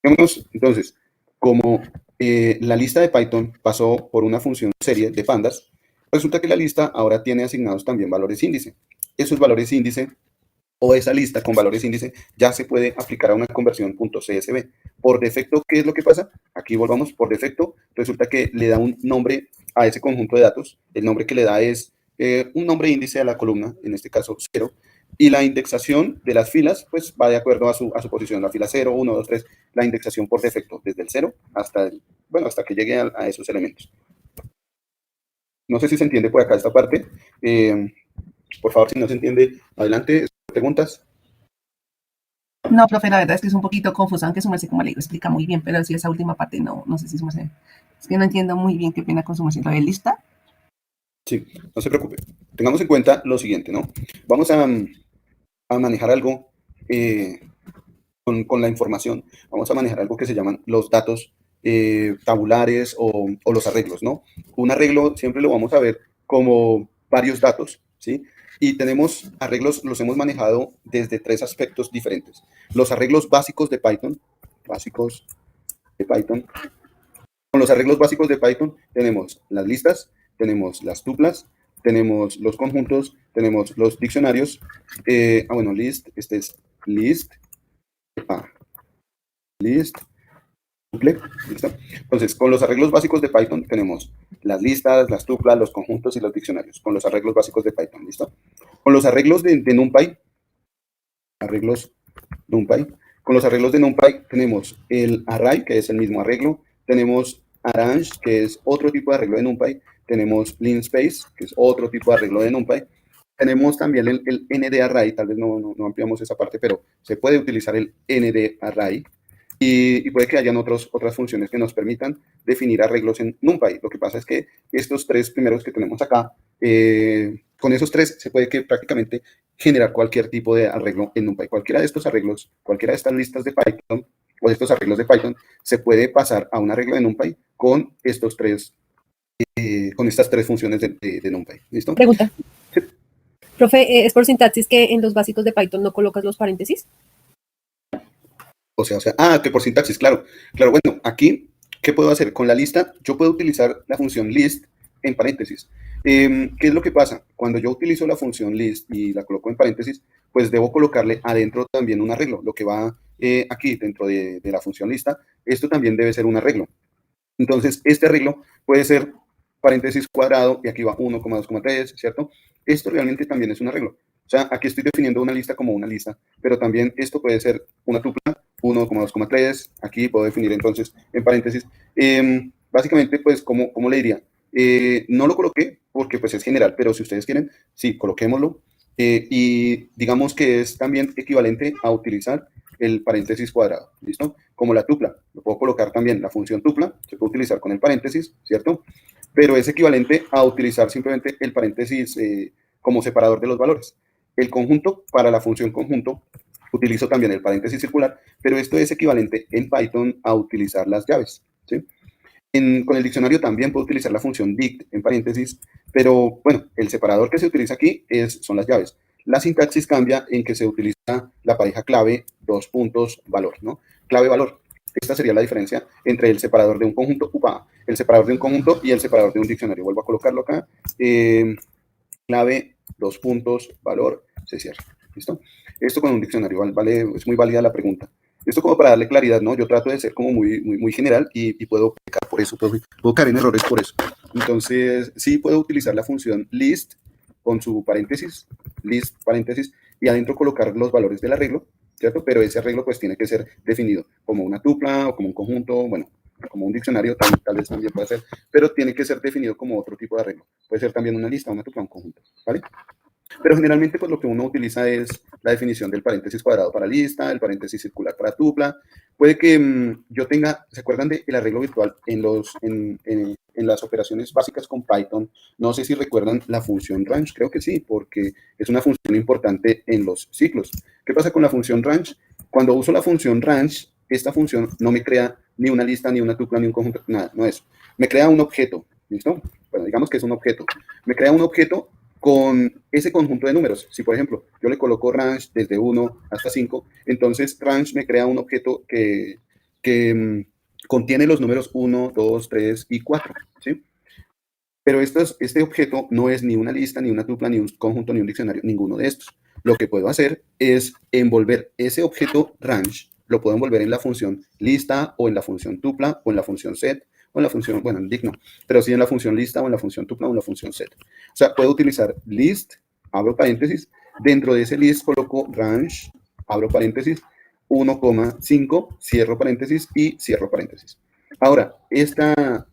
A: Entonces, como la lista de Python pasó por una función serie de pandas, resulta que la lista ahora tiene asignados también valores índice. Esos valores índice o esa lista con valores índice ya se puede aplicar a una conversión .csv. Por defecto, ¿qué es lo que pasa? Aquí volvamos, por defecto, resulta que le da un nombre a ese conjunto de datos. El nombre que le da es un nombre índice a la columna, en este caso 0, y la indexación de las filas pues va de acuerdo a su posición, la fila 0, 1, 2, 3, la indexación por defecto, desde el 0 hasta que llegue a esos elementos. No sé si se entiende por acá esta parte. Por favor, si no se entiende, adelante, preguntas.
B: No, profe, la verdad es que es un poquito confuso, aunque su merced como le explica muy bien, pero sí esa última parte no sé si su merced. Es que no entiendo muy bien qué pena con su merced. ¿Lo de lista?
A: Sí, no se preocupe. Tengamos en cuenta lo siguiente, ¿no? Vamos a manejar algo con la información. Vamos a manejar algo que se llaman los datos tabulares o los arreglos, ¿no? Un arreglo siempre lo vamos a ver como varios datos, ¿sí? Y tenemos arreglos, los hemos manejado desde tres aspectos diferentes. Los arreglos básicos de Python, Con los arreglos básicos de Python tenemos las listas, tenemos las tuplas, tenemos los conjuntos, tenemos los diccionarios. List, este es list, list, tuple, ¿listo? Entonces, con los arreglos básicos de Python tenemos las listas, las tuplas, los conjuntos y los diccionarios, con los arreglos básicos de Python, ¿listo? Con los arreglos de NumPy, arreglos NumPy, con los arreglos de NumPy tenemos el array, que es el mismo arreglo, tenemos arrange, que es otro tipo de arreglo de NumPy, tenemos linspace, que es otro tipo de arreglo de NumPy, tenemos también el ND-array, tal vez no ampliamos esa parte, pero se puede utilizar el ND-array, y puede que hayan otras funciones que nos permitan definir arreglos en NumPy. Lo que pasa es que estos tres primeros que tenemos acá, con esos tres se puede que prácticamente generar cualquier tipo de arreglo en NumPy. Cualquiera de estos arreglos, cualquiera de estas listas de Python o de estos arreglos de Python, se puede pasar a un arreglo de NumPy con estos tres, con estas tres funciones de NumPy. ¿Listo?
C: Pregunta. Profe, ¿es por sintaxis que en los básicos de Python no colocas los paréntesis?
A: Que por sintaxis, claro. Claro, bueno, aquí, ¿qué puedo hacer? Con la lista, yo puedo utilizar la función list en paréntesis. ¿Qué es lo que pasa? Cuando yo utilizo la función list y la coloco en paréntesis, pues debo colocarle adentro también un arreglo. Lo que va aquí dentro de la función lista, esto también debe ser un arreglo. Entonces, este arreglo puede ser paréntesis cuadrado y aquí va 1,2,3, ¿cierto? Esto realmente también es un arreglo. O sea, aquí estoy definiendo una lista como una lista, pero también esto puede ser una tupla, 1,2,3, aquí puedo definir entonces en paréntesis. Básicamente, pues, ¿cómo le diría? No lo coloqué porque pues es general, pero si ustedes quieren, sí, coloquémoslo. Y digamos que es también equivalente a utilizar el paréntesis cuadrado, ¿listo? Como la tupla, lo puedo colocar también la función tupla, se puede utilizar con el paréntesis, ¿cierto? Pero es equivalente a utilizar simplemente el paréntesis como separador de los valores. El conjunto, para la función conjunto, utilizo también el paréntesis circular, pero esto es equivalente en Python a utilizar las llaves, ¿sí? Con el diccionario también puedo utilizar la función dict en paréntesis, pero bueno, el separador que se utiliza aquí son las llaves. La sintaxis cambia en que se utiliza la pareja clave, dos puntos, valor, ¿no? Clave, valor. Esta sería la diferencia entre el separador de un conjunto, el separador de un conjunto y el separador de un diccionario. Vuelvo a colocarlo acá. Clave, dos puntos, valor, se cierra. ¿Listo? Esto con un diccionario, ¿vale? Es muy válida la pregunta. Esto como para darle claridad, ¿no? Yo trato de ser como muy general y puedo pecar por eso, puedo caer en errores por eso. Entonces, sí puedo utilizar la función list con su paréntesis, list, paréntesis, y adentro colocar los valores del arreglo, ¿cierto? Pero ese arreglo pues tiene que ser definido como una tupla o como un conjunto, bueno, como un diccionario, tal vez también puede ser, pero tiene que ser definido como otro tipo de arreglo. Puede ser también una lista, una tupla, un conjunto, ¿vale? Pero generalmente pues lo que uno utiliza es la definición del paréntesis cuadrado para lista, el paréntesis circular para tupla. Puede que yo tenga, ¿se acuerdan del arreglo virtual en las operaciones básicas con Python? No sé si recuerdan la función range, creo que sí, porque es una función importante en los ciclos. ¿Qué pasa con la función range? Cuando uso la función range, esta función no me crea ni una lista, ni una tupla, ni un conjunto, nada, no es. Me crea un objeto, ¿listo? Bueno, digamos que es un objeto. Me crea un objeto con ese conjunto de números. Si, por ejemplo, yo le coloco range desde 1 hasta 5, entonces range me crea un objeto que contiene los números 1, 2, 3 y 4, ¿sí? Pero este objeto no es ni una lista, ni una tupla, ni un conjunto, ni un diccionario, ninguno de estos. Lo que puedo hacer es envolver ese objeto range, lo puedo envolver en la función lista, o en la función tupla, o en la función set, o en la función, bueno, en dict no, pero sí en la función lista, o en la función tupla, o en la función set. O sea, puedo utilizar list, abro paréntesis, dentro de ese list coloco range, abro paréntesis, 1,5, cierro paréntesis y cierro paréntesis. Ahora, esta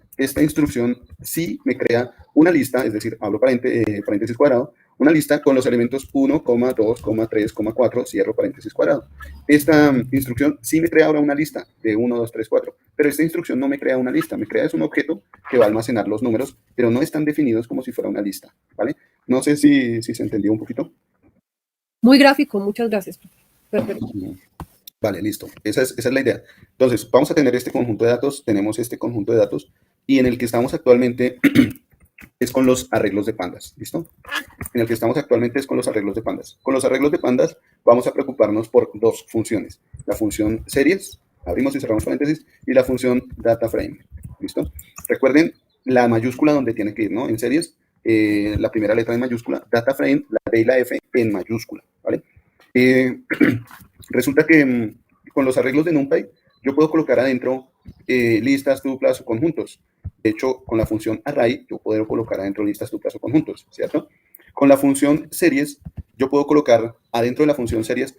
A: instrucción sí me crea una lista, es decir, abro paréntesis cuadrado, una lista con los elementos 1, 2, 3, 4, cierro paréntesis cuadrado. Esta instrucción sí me crea ahora una lista de 1, 2, 3, 4, pero esta instrucción no me crea una lista, me crea es un objeto que va a almacenar los números, pero no están definidos como si fuera una lista, ¿vale? No sé si se entendió un poquito.
C: Muy gráfico, muchas gracias. Perfecto.
A: Vale, listo. Esa es la idea. Entonces, vamos a tener este conjunto de datos, tenemos este conjunto de datos, y en el que estamos actualmente es con los arreglos de pandas, ¿listo? En el que estamos actualmente es con los arreglos de pandas. Con los arreglos de pandas vamos a preocuparnos por dos funciones. La función series, abrimos y cerramos paréntesis, y la función data frame, ¿listo? Recuerden la mayúscula donde tiene que ir, ¿no? En series, la primera letra en mayúscula, data frame, la D y la F en mayúscula, ¿vale? Resulta que con los arreglos de NumPy yo puedo colocar adentro listas, tuplas o conjuntos. De hecho, con la función array, yo puedo colocar adentro listas, tuplas o conjuntos, ¿cierto? Con la función series, yo puedo colocar adentro de la función series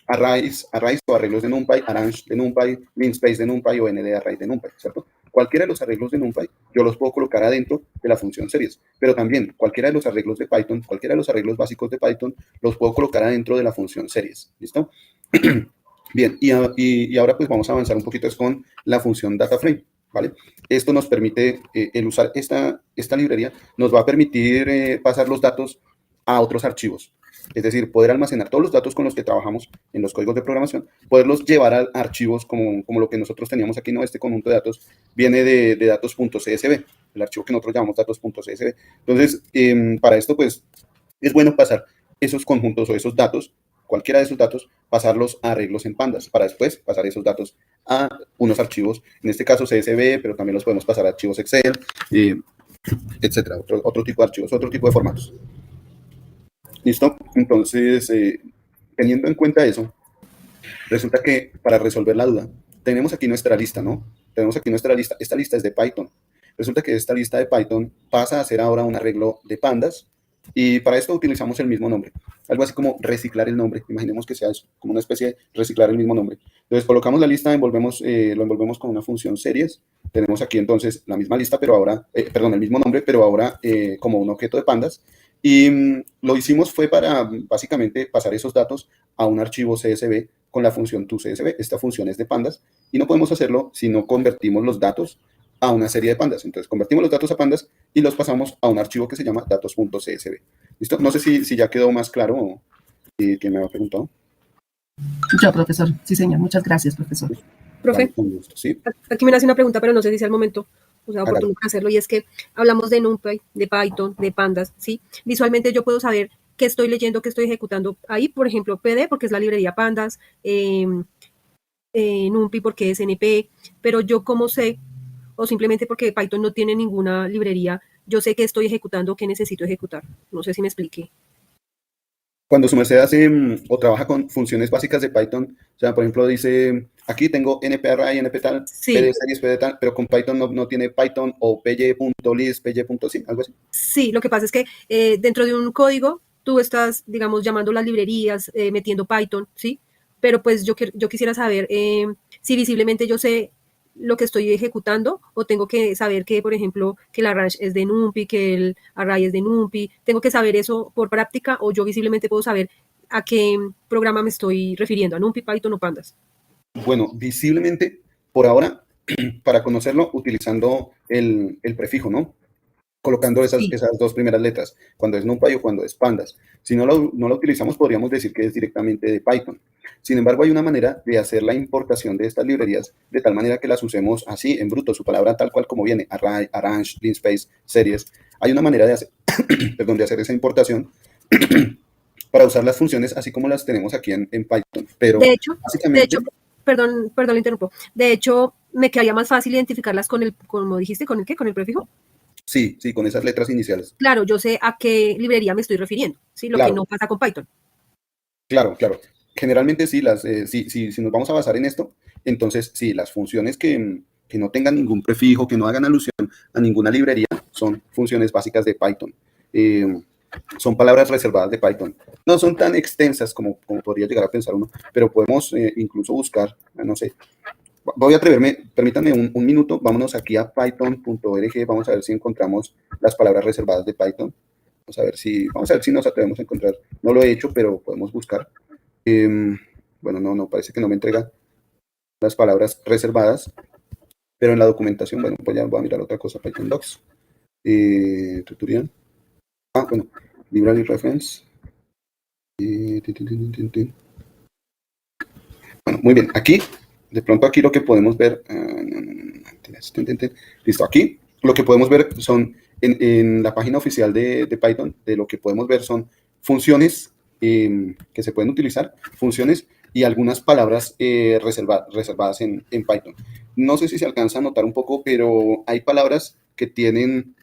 A: arrays o arreglos de NumPy, arrange de NumPy, linspace de NumPy o ND-array de NumPy, ¿cierto? Cualquiera de los arreglos de NumPy, yo los puedo colocar adentro de la función series, pero también cualquiera de los arreglos de Python, cualquiera de los arreglos básicos de Python, los puedo colocar adentro de la función series, ¿listo? Bien, y ahora pues vamos a avanzar un poquito con la función DataFrame, ¿vale? Esto nos permite, el usar esta librería, nos va a permitir pasar los datos a otros archivos. Es decir, poder almacenar todos los datos con los que trabajamos en los códigos de programación, poderlos llevar a archivos como lo que nosotros teníamos aquí, ¿no? Este conjunto de datos viene de datos.csv, el archivo que nosotros llamamos datos.csv. Entonces, para esto, pues, es bueno pasar esos conjuntos o esos datos, cualquiera de esos datos, pasarlos a arreglos en pandas, para después pasar esos datos a unos archivos, en este caso CSV, pero también los podemos pasar a archivos Excel, etcétera, otro tipo de archivos, otro tipo de formatos. ¿Listo? Entonces, teniendo en cuenta eso, resulta que para resolver la duda, tenemos aquí nuestra lista, ¿no? Tenemos aquí nuestra lista. Esta lista es de Python. Resulta que esta lista de Python pasa a ser ahora un arreglo de pandas y para esto utilizamos el mismo nombre. Algo así como reciclar el nombre. Imaginemos que sea eso, como una especie de reciclar el mismo nombre. Entonces, colocamos la lista, lo envolvemos con una función series. Tenemos aquí entonces la misma lista, pero ahora, el mismo nombre, pero ahora como un objeto de pandas. Y lo hicimos fue para básicamente pasar esos datos a un archivo CSV con la función toCSV. Esta función es de pandas y no podemos hacerlo si no convertimos los datos a una serie de pandas. Entonces, convertimos los datos a pandas y los pasamos a un archivo que se llama datos.csv. ¿Listo? No sé si ya quedó más claro quién me había preguntado.
B: Yo, profesor. Sí, señor. Muchas gracias, profesor.
C: Profe,
A: Vale, con gusto, ¿sí?
C: aquí me nace una pregunta, pero no sé si sea el momento, o sea, oportuno para hacerlo, y es que hablamos de NumPy, de Python, de pandas, ¿sí? Visualmente yo puedo saber qué estoy leyendo, qué estoy ejecutando ahí, por ejemplo, PD, porque es la librería pandas, NumPy porque es NP, pero yo cómo sé, o simplemente porque Python no tiene ninguna librería, yo sé qué estoy ejecutando, qué necesito ejecutar. No sé si me expliqué.
A: Cuando su merced hace o trabaja con funciones básicas de Python, o sea, por ejemplo, dice, aquí tengo nparray, np tal,
C: Sí.
A: pd series, pd tal, pero con Python no tiene Python o py.list, py.sim, algo así.
C: Sí, lo que pasa es que dentro de un código tú estás, digamos, llamando las librerías, metiendo Python, ¿sí? Pero pues yo quisiera saber si visiblemente yo sé lo que estoy ejecutando o tengo que saber que, por ejemplo, que el arrange es de NumPy, que el array es de NumPy. Tengo que saber eso por práctica o yo visiblemente puedo saber a qué programa me estoy refiriendo, a NumPy, Python o Pandas.
A: Bueno, visiblemente, por ahora, para conocerlo, utilizando el prefijo, ¿no? Colocando esas dos primeras letras, cuando es NumPy o cuando es pandas. Si no lo utilizamos, podríamos decir que es directamente de Python. Sin embargo, hay una manera de hacer la importación de estas librerías de tal manera que las usemos así, en bruto, su palabra tal cual como viene, array, arrange, linspace, series. Hay una manera de hacer, de hacer esa importación para usar las funciones así como las tenemos aquí en Python. Pero
C: de hecho,
A: básicamente...
C: Perdón, lo interrumpo. De hecho, me quedaría más fácil identificarlas como dijiste, ¿con el qué? ¿Con el prefijo?
A: Sí, con esas letras iniciales.
C: Claro, yo sé a qué librería me estoy refiriendo, ¿sí? Lo
A: claro.
C: que no pasa con Python.
A: Claro. Generalmente sí, si nos vamos a basar en esto, entonces sí, las funciones que no tengan ningún prefijo, que no hagan alusión a ninguna librería, son funciones básicas de Python. Son palabras reservadas de Python. No son tan extensas como podría llegar a pensar uno, pero podemos incluso buscar, no sé, voy a atreverme, permítanme un minuto, vámonos aquí a python.org, vamos a ver si encontramos las palabras reservadas de Python. Vamos a ver si nos atrevemos a encontrar. No lo he hecho, pero podemos buscar. Bueno, no, parece que no me entrega las palabras reservadas, pero en la documentación, bueno, pues ya voy a mirar otra cosa, Python Docs. Tutorial. Bueno, Library Reference. Bueno, muy bien, aquí, de pronto aquí lo que podemos ver, listo, aquí lo que podemos ver son, en la página oficial de Python, de lo que podemos ver son funciones que se pueden utilizar, funciones y algunas palabras reservadas en Python. No sé si se alcanza a notar un poco, pero hay palabras que tienen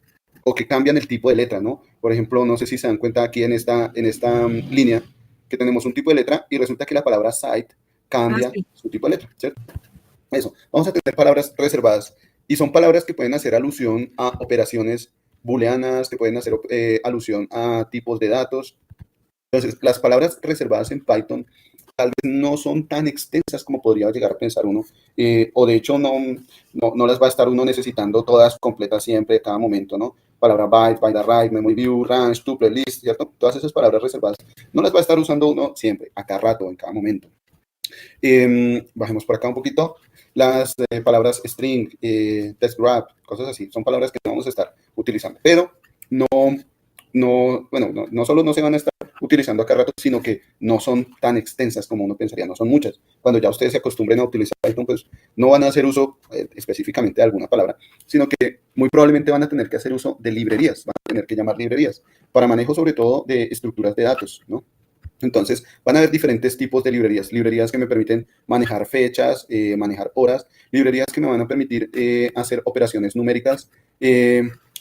A: o que cambian el tipo de letra, ¿no? Por ejemplo, no sé si se dan cuenta aquí en esta línea que tenemos un tipo de letra y resulta que la palabra site cambia su tipo de letra, ¿cierto? Eso, vamos a tener palabras reservadas y son palabras que pueden hacer alusión a operaciones booleanas, que pueden hacer alusión a tipos de datos. Entonces, las palabras reservadas en Python tal vez no son tan extensas como podría llegar a pensar uno, o de hecho no las va a estar uno necesitando todas completas siempre, cada momento, ¿no? Palabra byte, byte array, memory view, range, tuple, list, ¿cierto? Todas esas palabras reservadas no las va a estar usando uno siempre, a cada rato, en cada momento. Bajemos por acá un poquito. Las palabras string, text grab, cosas así, son palabras que no vamos a estar utilizando, pero no solo no se van a estar utilizando a cada rato, sino que no son tan extensas como uno pensaría, no son muchas. Cuando ya ustedes se acostumbren a utilizar Python, pues no van a hacer uso específicamente de alguna palabra, sino que muy probablemente van a tener que hacer uso de librerías, van a tener que llamar librerías para manejo sobre todo de estructuras de datos, ¿no? Entonces, van a haber diferentes tipos de librerías. Librerías que me permiten manejar fechas, manejar horas. Librerías que me van a permitir hacer operaciones numéricas.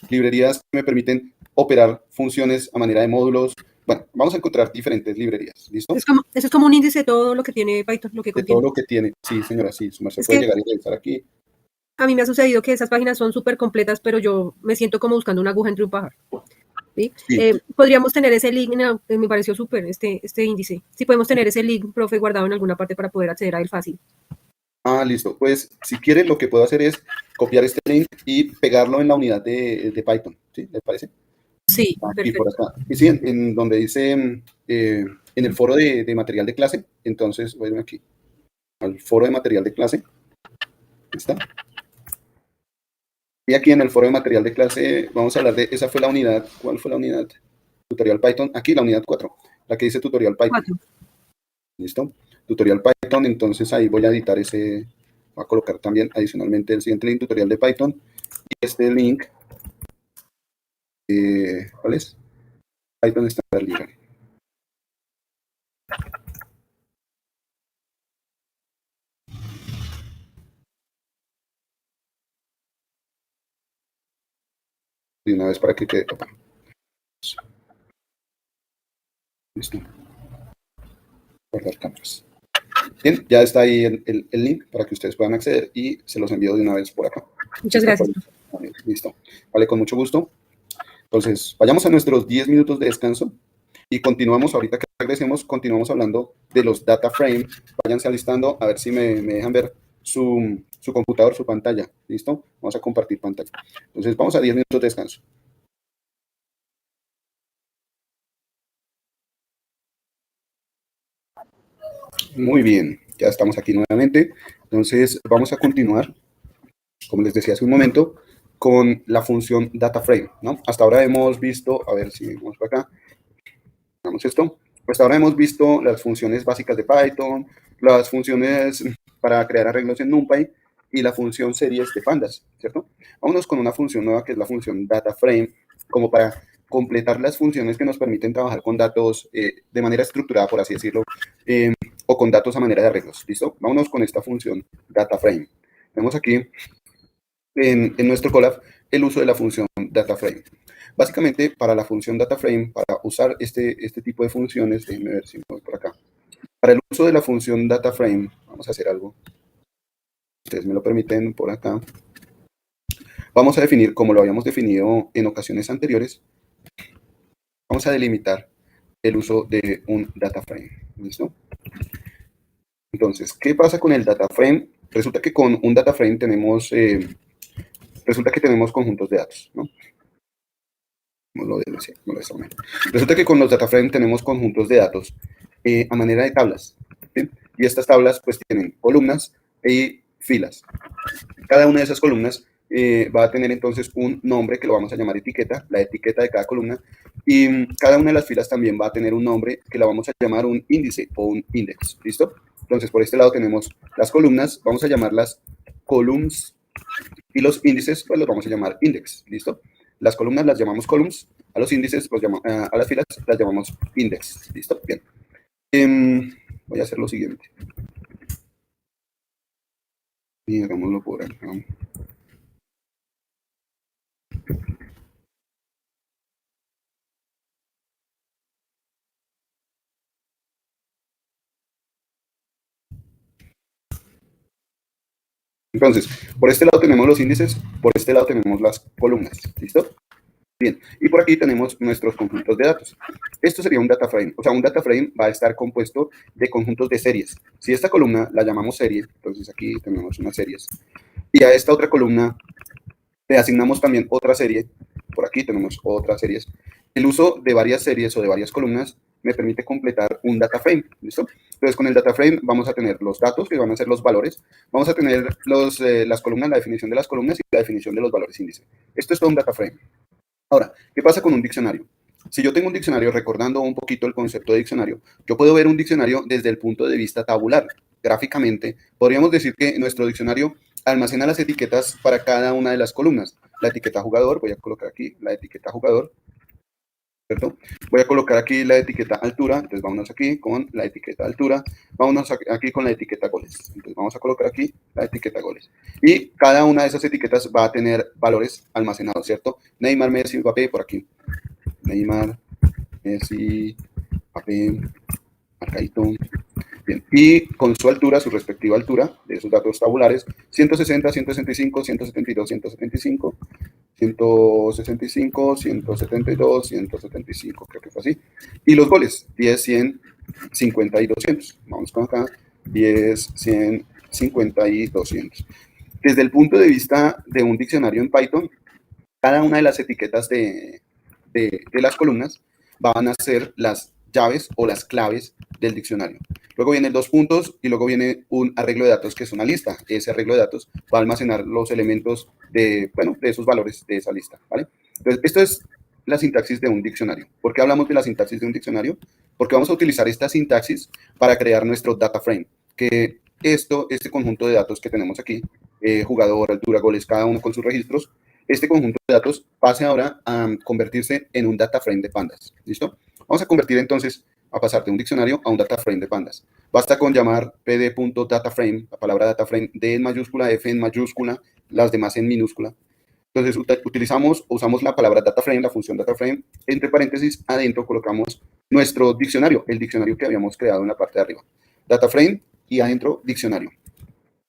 A: Librerías que me permiten operar funciones a manera de módulos. Bueno, vamos a encontrar diferentes librerías. ¿Listo?
C: Eso es como un índice de todo lo que tiene Python, lo que
A: De
C: contiene.
A: todo lo que tiene. Sí, señora, sí. Su merced
C: Es
A: puede
C: que
A: llegar y revisar aquí.
C: a mí me ha sucedido que esas páginas son súper completas, pero yo me siento como buscando una aguja entre un pájaro. ¿Sí?
A: Sí.
C: Podríamos tener ese link, me pareció súper este índice. Sí, podemos tener ese link, profe, guardado en alguna parte para poder acceder a él fácil.
A: Ah, listo. Pues si quiere, lo que puedo hacer es copiar este link y pegarlo en la unidad de Python. ¿Sí? ¿Les parece?
C: Sí,
A: Aquí por
C: perfecto.
A: acá. Y sí, en donde dice en el foro de material de clase, entonces voy aquí al foro de material de clase. ¿Está? Y aquí en el foro de material de clase vamos a hablar de, esa fue la unidad, ¿cuál fue la unidad? Tutorial Python, aquí la unidad 4, la que dice tutorial Python.
C: 4.
A: ¿Listo? Tutorial Python, entonces ahí voy a editar ese, voy a colocar también adicionalmente el siguiente link, tutorial de Python, y este link, ¿cuál es? Python Standard Library. De una vez para que quede. Listo. Guardar cámaras. Bien, ya está ahí el link para que ustedes puedan acceder y se los envío de una vez por acá.
C: Muchas gracias, profe.
A: Listo. Vale, con mucho gusto. Entonces, vayamos a nuestros 10 minutos de descanso y continuamos, ahorita que regresemos, continuamos hablando de los data frame. Váyanse alistando a ver si me dejan ver su computador, su pantalla. ¿Listo? Vamos a compartir pantalla. Entonces, vamos a 10 minutos de descanso. Muy bien, ya estamos aquí nuevamente. Entonces, vamos a continuar, como les decía hace un momento, con la función data frame, ¿no? Hasta ahora hemos visto, a ver si vamos por acá, hagamos esto. Pues ahora hemos visto las funciones básicas de Python, las funciones para crear arreglos en NumPy y la función series de pandas, ¿cierto? Vámonos con una función nueva que es la función data frame, como para completar las funciones que nos permiten trabajar con datos de manera estructurada, por así decirlo, o con datos a manera de arreglos, ¿listo? Vámonos con esta función data frame. Vemos aquí en nuestro Colab el uso de la función DataFrame. Básicamente, para la función DataFrame, para usar este tipo de funciones, déjenme ver si me voy por acá. Para el uso de la función DataFrame, vamos a hacer algo. Ustedes me lo permiten por acá. Vamos a definir, como lo habíamos definido en ocasiones anteriores, vamos a delimitar el uso de un DataFrame. ¿Listo? Entonces, ¿qué pasa con el DataFrame? Resulta que con un DataFrame tenemos, resulta que tenemos conjuntos de datos, ¿no? Resulta que con los data frame tenemos conjuntos de datos a manera de tablas, ¿sí? Y estas tablas pues tienen columnas y filas. Cada una de esas columnas va a tener entonces un nombre que lo vamos a llamar etiqueta, la etiqueta de cada columna, y cada una de las filas también va a tener un nombre que la vamos a llamar un índice o un index, ¿listo? Entonces por este lado tenemos las columnas, vamos a llamarlas columns, y los índices pues los vamos a llamar index, ¿listo? Las columnas las llamamos columns, a los índices, a las filas las llamamos index, ¿listo? Bien. Voy a hacer lo siguiente. Y hagámoslo por acá. Entonces, por este lado tenemos los índices, por este lado tenemos las columnas. ¿Listo? Bien, y por aquí tenemos nuestros conjuntos de datos. Esto sería un data frame. O sea, un data frame va a estar compuesto de conjuntos de series. Si esta columna la llamamos serie, entonces aquí tenemos unas series. Y a esta otra columna le asignamos también otra serie. Por aquí tenemos otras series. El uso de varias series o de varias columnas me permite completar un data frame. ¿Listo? Entonces, con el data frame vamos a tener los datos, que van a ser los valores. Vamos a tener las columnas, la definición de las columnas y la definición de los valores índice. Esto es todo un data frame. Ahora, ¿qué pasa con un diccionario? Si yo tengo un diccionario, recordando un poquito el concepto de diccionario, yo puedo ver un diccionario desde el punto de vista tabular. Gráficamente, podríamos decir que nuestro diccionario almacena las etiquetas para cada una de las columnas. La etiqueta jugador, voy a colocar aquí la etiqueta jugador, ¿cierto? Voy a colocar aquí la etiqueta altura, entonces vámonos aquí con la etiqueta altura, vámonos aquí con la etiqueta goles. Entonces vamos a colocar aquí la etiqueta goles. Y cada una de esas etiquetas va a tener valores almacenados, ¿cierto? Neymar, Messi, Mbappé, por aquí. Neymar, Messi, Mbappé, marcadito. Bien, y con su altura, su respectiva altura de esos datos tabulares, 160, 165, 172, 175, 165, 172, 175, creo que fue así. Y los goles, 10, 100, 50 y 200. Vamos con acá, 10, 100, 50 y 200. Desde el punto de vista de un diccionario en Python, cada una de las etiquetas de las columnas van a ser las llaves o las claves del diccionario. Luego vienen dos puntos y luego viene un arreglo de datos que es una lista. Ese arreglo de datos va a almacenar los elementos de esos valores de esa lista, ¿vale? Entonces, esto es la sintaxis de un diccionario. ¿Por qué hablamos de la sintaxis de un diccionario? Porque vamos a utilizar esta sintaxis para crear nuestro data frame, que este conjunto de datos que tenemos aquí, jugador, altura, goles, cada uno con sus registros, este conjunto de datos pase ahora a convertirse en un data frame de pandas. ¿Listo? Vamos a convertir entonces, a pasar de un diccionario a un data frame de pandas. Basta con llamar pd.dataframe, la palabra data frame, D en mayúscula, F en mayúscula, las demás en minúscula. Entonces usamos la palabra data frame, la función data frame, entre paréntesis, adentro colocamos nuestro diccionario, el diccionario que habíamos creado en la parte de arriba. Data frame y adentro diccionario.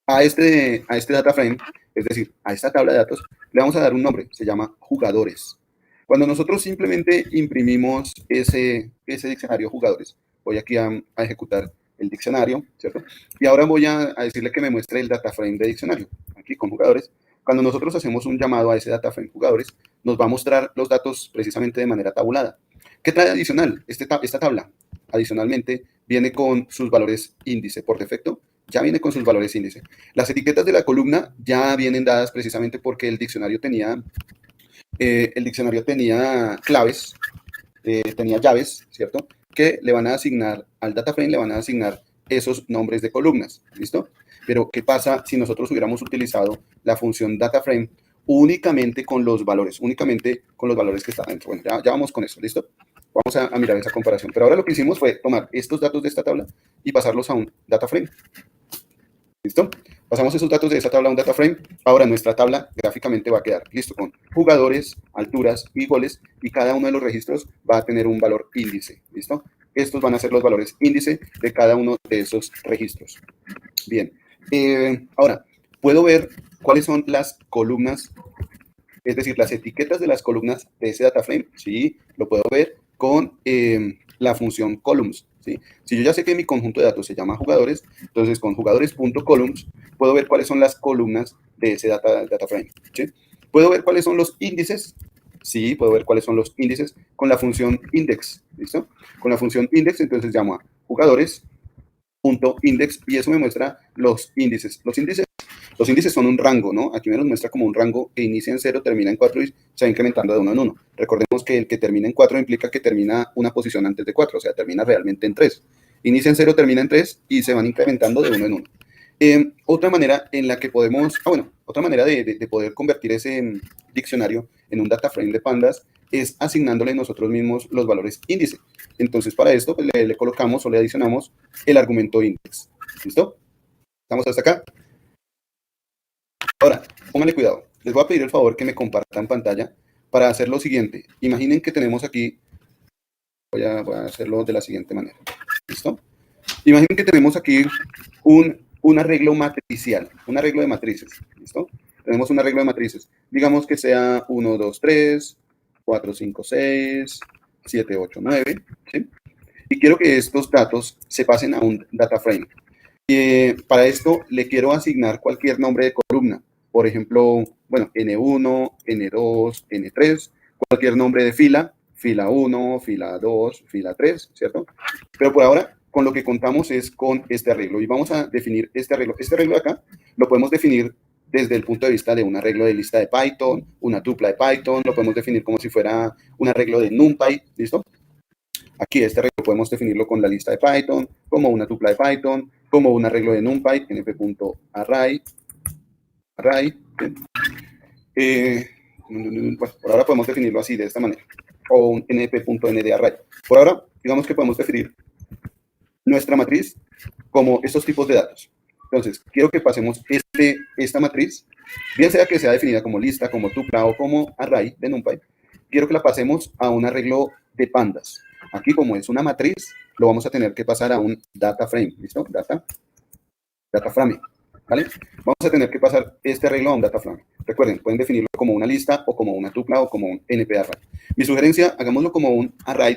A: A este data frame, es decir, a esta tabla de datos, le vamos a dar un nombre, se llama jugadores. Cuando nosotros simplemente imprimimos ese diccionario jugadores, voy aquí a ejecutar el diccionario, ¿cierto? Y ahora voy a decirle que me muestre el data frame de diccionario, aquí con jugadores. Cuando nosotros hacemos un llamado a ese data frame jugadores, nos va a mostrar los datos precisamente de manera tabulada. ¿Qué trae adicional esta tabla? Adicionalmente, viene con sus valores índice por defecto, ya viene con sus valores índice. Las etiquetas de la columna ya vienen dadas precisamente porque el diccionario tenía claves, tenía llaves, ¿cierto? Que le van a asignar al data frame, le van a asignar esos nombres de columnas, ¿listo? Pero, ¿qué pasa si nosotros hubiéramos utilizado la función data frame únicamente con los valores que están dentro? Bueno, ya vamos con eso, ¿listo? Vamos a mirar esa comparación. Pero ahora lo que hicimos fue tomar estos datos de esta tabla y pasarlos a un data frame. ¿Listo? Pasamos esos datos de esa tabla a un data frame. Ahora nuestra tabla gráficamente va a quedar listo con jugadores, alturas y goles, y cada uno de los registros va a tener un valor índice. ¿Listo? Estos van a ser los valores índice de cada uno de esos registros. Bien. Ahora, puedo ver cuáles son las columnas, es decir, las etiquetas de las columnas de ese data frame. Sí, lo puedo ver con la función columns. ¿Sí? Si yo ya sé que mi conjunto de datos se llama jugadores, entonces con jugadores.columns puedo ver cuáles son las columnas de ese data frame. ¿Sí? ¿Puedo ver cuáles son los índices? Sí, puedo ver cuáles son los índices con la función index. ¿Listo? Con la función index, entonces llamo a jugadores.index y eso me muestra los índices. Los índices son un rango, ¿no? Aquí me los muestra como un rango que inicia en 0, termina en 4 y se va incrementando de 1 en 1. Recordemos que el que termina en 4 implica que termina una posición antes de 4, o sea, termina realmente en 3. Inicia en 0, termina en 3 y se van incrementando de 1 en 1. Otra manera en la que podemos, otra manera de poder convertir ese diccionario en un data frame de pandas es asignándole nosotros mismos los valores índice. Entonces, para esto pues, le colocamos o le adicionamos el argumento index. ¿Listo? ¿Estamos hasta acá? Ahora, pónganle cuidado. Les voy a pedir el favor que me compartan pantalla para hacer lo siguiente. Imaginen que tenemos aquí, voy a hacerlo de la siguiente manera. ¿Listo? Imaginen que tenemos aquí un un arreglo matricial, un arreglo de matrices, ¿listo? Tenemos un arreglo de matrices. Digamos que sea 1, 2, 3, 4, 5, 6, 7, 8, 9, ¿sí? Y quiero que estos datos se pasen a un data frame. Para esto le quiero asignar cualquier nombre de columna. Por ejemplo, bueno, N1, N2, N3, cualquier nombre de fila, fila 1, fila 2, fila 3, ¿cierto? Pero por ahora, con lo que contamos es con este arreglo. Y vamos a definir este arreglo. Este arreglo de acá lo podemos definir desde el punto de vista de un arreglo de lista de Python, una tupla de Python, lo podemos definir como si fuera un arreglo de NumPy, ¿listo? Aquí este arreglo podemos definirlo con la lista de Python, como una tupla de Python, como un arreglo de NumPy, np.array, bueno, por ahora podemos definirlo así, de esta manera, o un np.ndarray. Por ahora, digamos que podemos definir nuestra matriz como estos tipos de datos. Entonces, quiero que pasemos esta matriz, bien sea que sea definida como lista, como tupla o como array de NumPy, quiero que la pasemos a un arreglo de pandas. Aquí, como es una matriz, lo vamos a tener que pasar a un data frame, ¿listo? Data frame, ¿vale? Vamos a tener que pasar este arreglo a un data frame. Recuerden, pueden definirlo como una lista o como una tupla o como un np-array. Mi sugerencia, hagámoslo como un array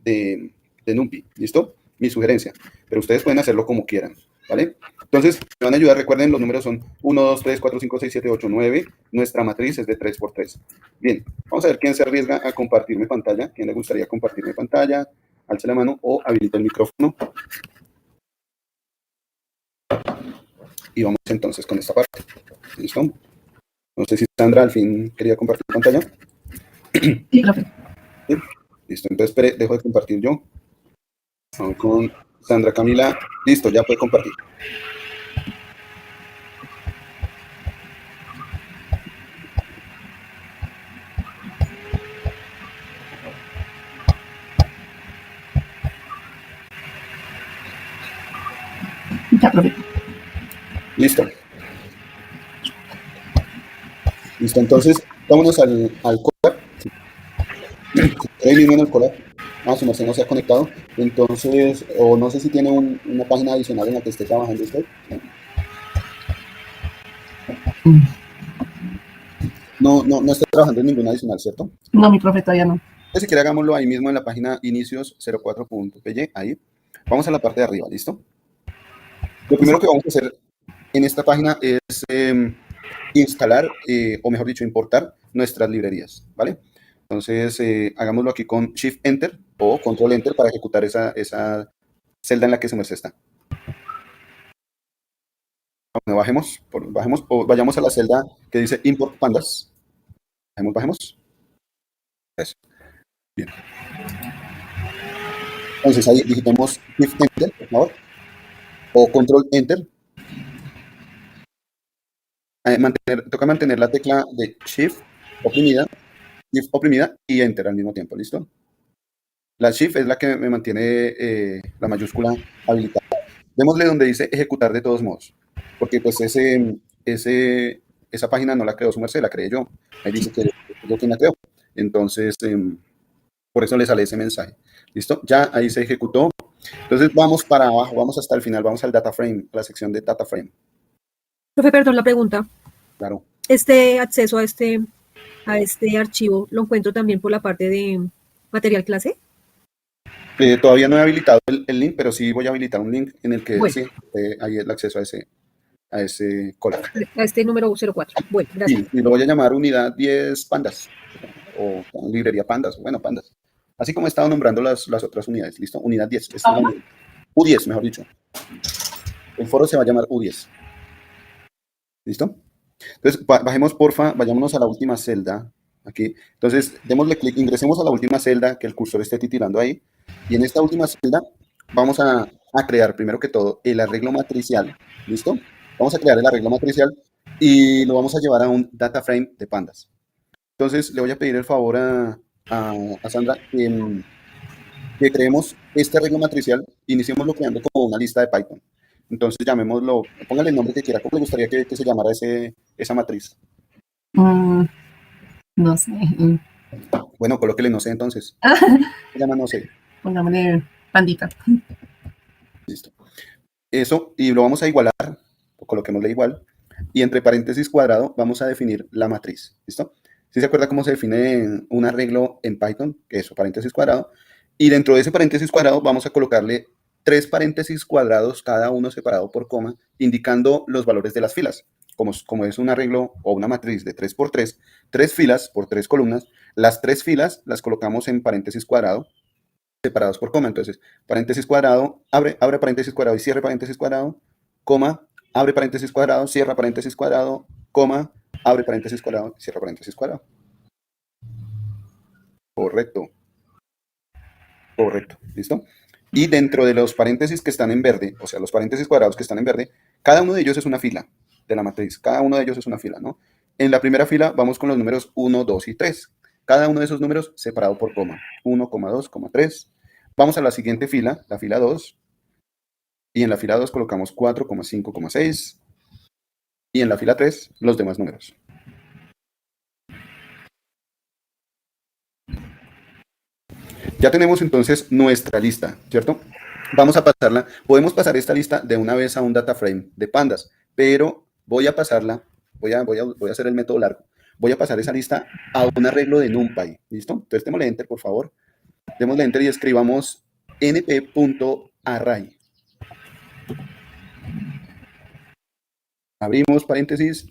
A: de NumPy, ¿listo? Mi sugerencia, pero ustedes pueden hacerlo como quieran, ¿vale? Entonces, me van a ayudar, recuerden, los números son 1, 2, 3, 4, 5, 6, 7, 8, 9. Nuestra matriz es de 3 por 3. Bien, vamos a ver quién se arriesga a compartirme pantalla. ¿Quién le gustaría compartirme pantalla? Alce la mano o habilita el micrófono. Y vamos entonces con esta parte. ¿Listo? No sé si Sandra al fin quería compartir pantalla.
B: Sí, profe.
A: ¿Sí? Listo, entonces espere, dejo de compartir yo. Vamos con Sandra Camila. Listo, ya puede compartir.
B: Ya, profe.
A: Listo. Listo, entonces vámonos al Colab. Ahí mismo en el Colab. Su merced no se ha conectado. Entonces, o no sé si tiene una página adicional en la que esté trabajando usted. No está trabajando en ninguna adicional, ¿cierto?
B: No, mi profe todavía no.
A: Entonces, si quiere, hagámoslo ahí mismo en la página inicios04.py. Ahí. Vamos a la parte de arriba, ¿listo? Lo primero que vamos a hacer en esta página es instalar, o mejor dicho, importar nuestras librerías, ¿vale? Entonces, hagámoslo aquí con Shift Enter o Control Enter para ejecutar esa celda en la que su merced está. Bueno, vayamos a la celda que dice Import Pandas. Bajemos. Eso. Bien. Entonces, ahí digitemos Shift Enter, por favor, o Control Enter. Toca mantener la tecla de Shift oprimida y Enter al mismo tiempo, ¿listo? La Shift es la que me mantiene la mayúscula habilitada. Démosle donde dice ejecutar de todos modos, porque pues esa página no la creó su merced, la creé yo. Ahí dice que yo quien la creó. Entonces, por eso le sale ese mensaje. ¿Listo? Ya ahí se ejecutó. Entonces vamos para abajo, vamos hasta el final, vamos al data frame, a la sección de data frame.
C: Profe, perdón la pregunta.
A: Claro.
C: Este acceso a este archivo lo encuentro también por la parte de material clase.
A: Todavía no he habilitado el link, pero sí voy a habilitar un link en el que
C: Bueno.
A: sí, hay el acceso a ese collab.
C: A este número 04. Bueno, gracias.
A: Y lo voy a llamar unidad 10 pandas, o librería pandas, bueno, pandas. Así como he estado nombrando las otras unidades, ¿listo? Unidad 10. U10, mejor dicho. El foro se va a llamar U10. ¿Listo? Entonces, bajemos, porfa, vayámonos a la última celda. Aquí. Entonces, démosle clic, ingresemos a la última celda, que el cursor esté titilando ahí. Y en esta última celda vamos a crear, primero que todo, el arreglo matricial. ¿Listo? Vamos a crear el arreglo matricial y lo vamos a llevar a un data frame de pandas. Entonces, le voy a pedir el favor a Sandra que creemos este arreglo matricial, iniciémoslo creando como una lista de Python. Entonces, llamémoslo, póngale el nombre que quiera. ¿Cómo le gustaría que se llamara esa matriz?
B: No sé.
A: Bueno, colóquele no sé entonces. Se llama no sé.
B: Pongámosle pandita.
A: Listo. Eso, y lo vamos a igualar coloquémosle igual, y entre paréntesis cuadrado vamos a definir la matriz, ¿listo? ¿Sí se acuerda cómo se define un arreglo en Python? Eso, paréntesis cuadrado, y dentro de ese paréntesis cuadrado vamos a colocarle 3 paréntesis cuadrados, cada uno separado por coma, indicando los valores de las filas. Como es un arreglo o una matriz de 3 por 3, 3 filas por 3 columnas, las 3 filas las colocamos en paréntesis cuadrado, separados por coma. Entonces, paréntesis cuadrado, abre paréntesis cuadrado y cierre paréntesis cuadrado, coma, abre paréntesis cuadrado, cierra paréntesis cuadrado, coma, abre paréntesis cuadrado, cierra paréntesis cuadrado. Correcto. Correcto. ¿Listo? Y dentro de los paréntesis que están en verde, o sea, los paréntesis cuadrados que están en verde, cada uno de ellos es una fila de la matriz. Cada uno de ellos es una fila, ¿no? En la primera fila vamos con los números 1, 2 y 3. Cada uno de esos números separado por coma. 1, 2, 3. Vamos a la siguiente fila, la fila 2. Y en la fila 2 colocamos 4, 5, 6. Y en la fila 3, los demás números. Ya tenemos entonces nuestra lista, ¿cierto? Vamos a pasarla. Podemos pasar esta lista de una vez a un data frame de pandas, pero voy a pasarla, voy a hacer el método largo. Voy a pasar esa lista a un arreglo de NumPy, ¿listo? Entonces démosle enter, por favor. Démosle enter y escribamos np.array. Abrimos paréntesis.